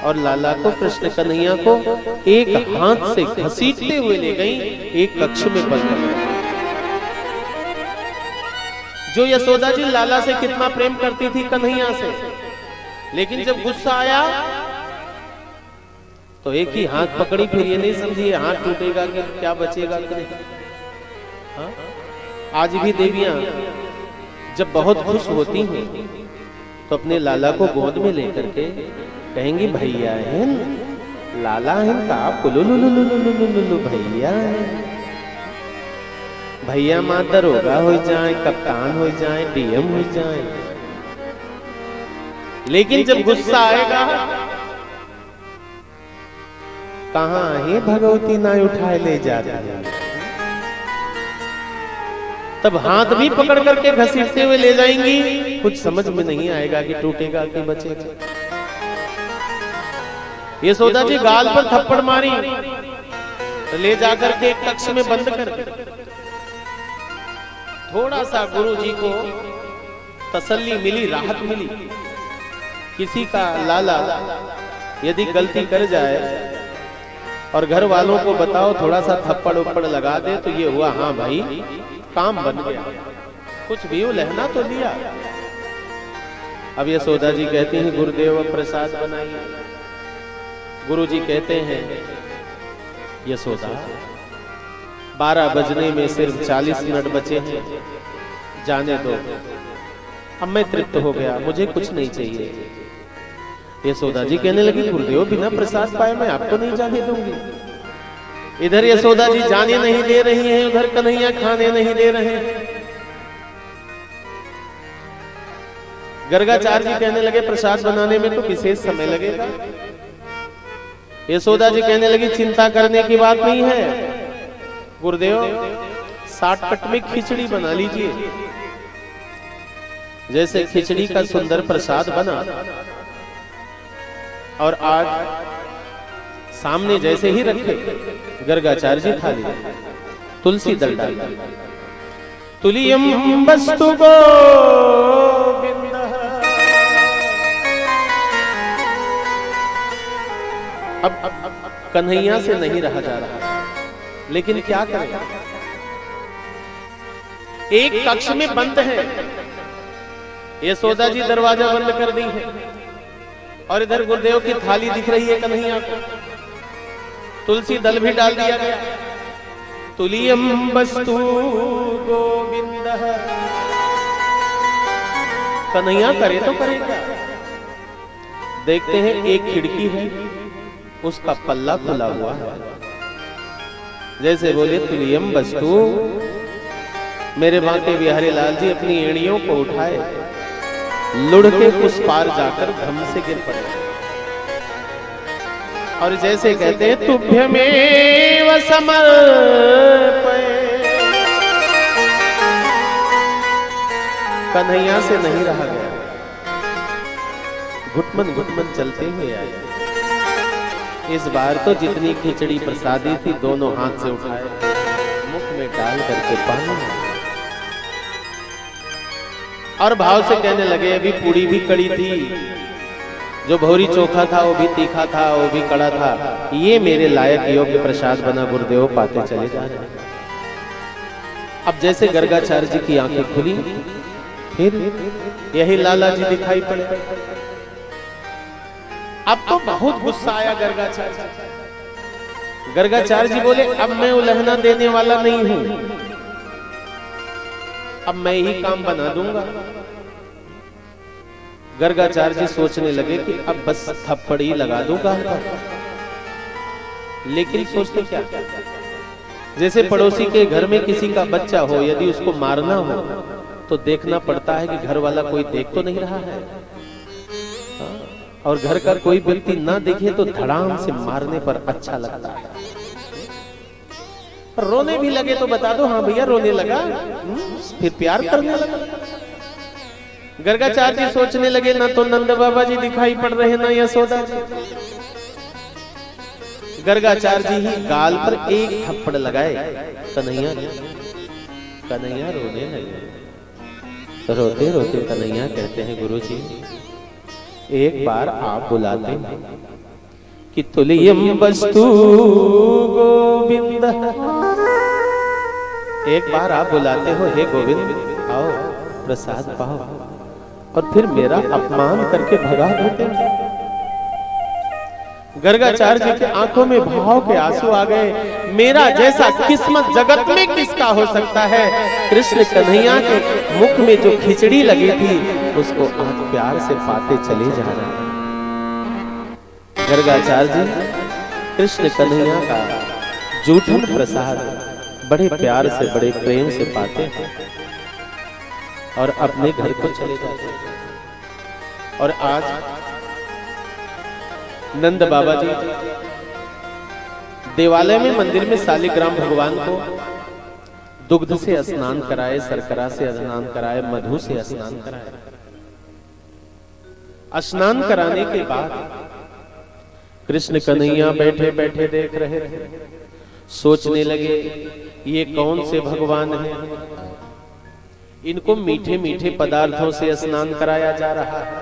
और लाला को, कृष्ण कन्हैया को एक हाथ से घसीटते हुए ले गई, एक कक्ष में बंद कर दिया। जो यशोदा जी लाला से कितना प्रेम करती थी कन्हैया से, लेकिन जब गुस्सा आया तो एक ही हाथ पकड़ी, फिर ये नहीं समझी हाथ टूटेगा कि क्या बचेगा कि नहीं। हाँ? आज भी देवियां जब बहुत खुश होती हैं तो अपने लाला को गोद में लेकर के कहेंगी भैया है, लाला है का पुलुलुलुलुलुलुलुलु भैया, भैया मां दरोगा हो जाए, कप्तान हो जाए, डीएम हो जाए। लेकिन जब गुस्सा आएगा, कहां है भगवती ना उठाए ले जाती है, तब हाथ भी पकड़ करके घसीटते हुए ले जाएंगी। कुछ समझ में नहीं आएगा कि टूटेगा कि बचेगा। यशोदा जी गाल पर थप्पड़ मारी, तो ले जाकर के एक कक्ष में बंद कर दिया। थोड़ा सा गुरु जी को तसल्ली मिली, राहत मिली। किसी का लाला यदि गलती कर जाए और घर वालों को बताओ, थोड़ा सा थप्पड़ उप्पड़ लगा दे, तो ये हुआ हाँ भाई काम बन गया, कुछ भी लहना तो लिया। अब यशोदा जी कहती हैं गुरुदेव प्रसाद बनाइए। गुरु जी कहते हैं यशोदा 12 बजने में सिर्फ 40 मिनट बचे हैं, जाने दो, अब मैं तृप्त हो गया, मुझे कुछ नहीं चाहिए। यशोदा जी कहने लगी गुरुदेव बिना प्रसाद पाए मैं आपको नहीं जाने दूंगी। इधर यशोदा जी जाने नहीं दे रही हैं, उधर कन्हैया खाने नहीं दे रहे हैं। गर्गाचार्य जी कहने लगे प्रसाद बनाने में तो विशेष समय लगेगा। यशोदा जी कहने लगी चिंता करने की बात नहीं है गुरुदेव, शॉर्टकट में खिचड़ी बना लीजिए। जैसे खिचड़ी का सुंदर प्रसाद बना और आज सामने जैसे ही रखे, गर्गाचार्य जी थाली तुलसी दल डाल, तुलियम वस्तु गोविंद। अब कन्हैया से नहीं रहा जा रहा, लेकिन क्या करें, एक कक्ष में बंद है। यशोदा जी दरवाजा बंद कर दी है और इधर गुरुदेव की थाली दिख रही है कन्हैया को, तुलसी दल भी डाल दिया गया। तुलियम वस्तु गोविंद। कन्हैया करे तो करेगा। देखते हैं एक खिड़की है, उसका पल्ला खुला हुआ है। जैसे बोले तुलियम वस्तु, मेरे बांके बिहारी लाल जी अपनी एड़ियों को उठाए, लुढ़ के उस पार जाकर धम से गिर पड़े और जैसे कहते हैं तुभ्यमेव समर्पये। कन्हैया से नहीं रहा गया, घुटमन घुटमन चलते हुए आए। इस बार तो जितनी खिचड़ी प्रसादी थी दोनों हाथ से उठाए, मुख में डाल करके पानी और भाव से कहने लगे अभी पूड़ी भी कड़ी थी, जो भौरी चोखा था वो भी तीखा था, वो भी कड़ा था, ये मेरे लायक योग्य प्रसाद बना गुरुदेव पाते चले जा रहे। अब जैसे गर्गाचार्य जी की आंखें खुली, फिर यही लाला जी दिखाई पड़े। अब तो बहुत गुस्सा आया गर्गाचार्य। गर्गाचार्य जी बोले, अब मैं उलहना देने वाला नहीं हूं, अब मैं ही काम बना दूंगा। गर्गाचार्य जी सोचने लगे कि अब बस थप्पड़ ही लगा दूंगा, लेकिन सोचते क्या, जैसे पड़ोसी के घर में किसी का बच्चा हो, यदि उसको मारना हो तो देखना पड़ता है कि घर वाला कोई देख तो नहीं रहा है, और घर का कोई व्यक्ति ना देखे तो धड़ाम से मारने पर अच्छा लगता है। रोने भी लगे तो बता दो, हाँ भैया रोने लगा, फिर प्यार करने लगा। गर्गाचार्य जी सोचने लगे, ना तो नंद बाबा जी दिखाई पड़ रहे, ना यशोदा जी। गर्गाचार्य जी ही गाल पर एक थप्पड़ लगाए, कन्हैया रोने लगे। रोते रोते कन्हैया कहते हैं, गुरुजी एक बार आप बुलाते कि तुल्यम वस्तु गोविंद, एक बार आप बुलाते हो, हे गोविंद आओ प्रसाद पाओ, और फिर मेरा अपमान करके भगा देते हैं। गर्गाचार्य जी के आंखों में भाव के आंसू आ गए। मेरा जैसा किस्मत जगत में किसका हो सकता है। कृष्ण कन्हैया के मुख में जो खिचड़ी लगी थी उसको आज प्यार से पाते चले जा रहे हैं। गर्गाचार्य जी कृष्ण कन्हैया का जूठन प्रसाद बड़े प्यार से, बड़े प्रेम से पाते हैं और अपने घर को चले जाते हैं। और आज नंद बाबा जी देवालय में, मंदिर में शालिग्राम भगवान को दुग्ध से स्नान कराए, शर्करा से स्नान कराए, मधु से स्नान कराए। स्नान कराने के बाद कृष्ण कन्हैया बैठे बैठे देख रहे थे, सोचने लगे ये कौन से भगवान हैं, इनको मीठे मीठे पदार्थों से स्नान कराया जा रहा है।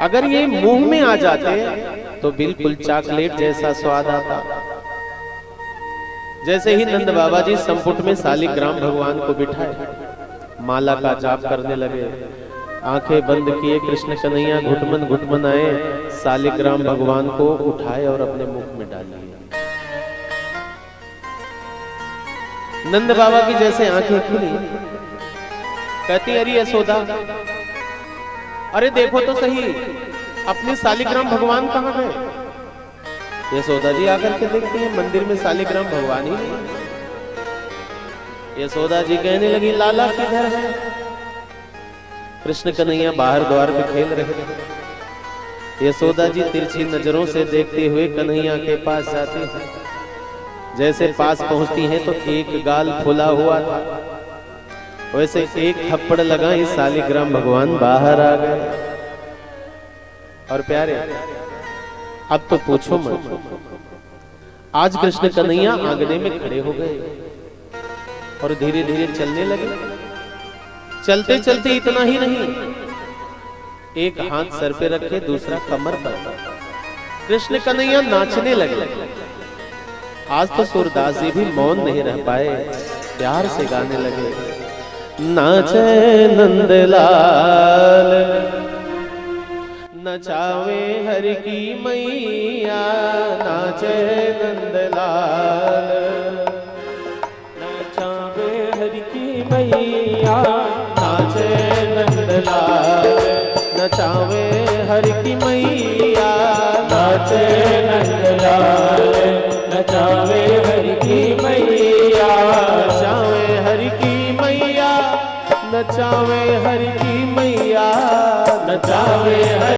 अगर ये मुंह में आ जाते तो बिल्कुल चॉकलेट जैसा स्वाद आता। जैसे ही नंद बाबा जी संपुट में शालिग्राम भगवान को बिठाए, माला का जाप करने लगे, आंखें बंद किए, कृष्ण कन्हैया घुटमन आए, शालिग्राम भगवान को उठाए और अपने मुख में डाल दिए। नंद बाबा की जैसे आंखें खुली, कहती अरे यशोदा, अरे देखो तो सही अपने शालिग्राम भगवान कहाँ गए। यशोदा जी आकर के देखती है मंदिर में शालिग्राम भगवान ही नहीं। यशोदा जी कहने लगी, लाला किधर है। कृष्ण कन्हैया बाहर द्वार पे खेल रहे थे। यशोदा जी तिरछी नजरों से देखते हुए कन्हैया के पास जाती है। जैसे पास पहुंचती हैं तो एक गाल फुला हुआ था, वैसे एक थप्पड़ लगाई, शालिग्राम भगवान बाहर आ गए। और प्यारे, अब तो पूछो मत, आज कृष्ण कन्हैया आंगने में खड़े हो गए और धीरे धीरे चलने लगे। चलते चलते इतना ही नहीं, एक हाथ सर पे रखे, दूसरा कमर पर। कृष्ण कन्हैया नाचने लगे। आज तो सूरदास जी भी मौन नहीं रह पाए, प्यार से गाने लगे, नाचे नंदलाल, नचावे हर की मैया, नाचे नंदलाल, नचावे हर की मैया, नाचे नंदलाल, नचावे हर की मैया, नाचे नंदलाल, नचावे हर की मैया, नचावे हर की मैया, नचावे हर की मैया, नचावे हर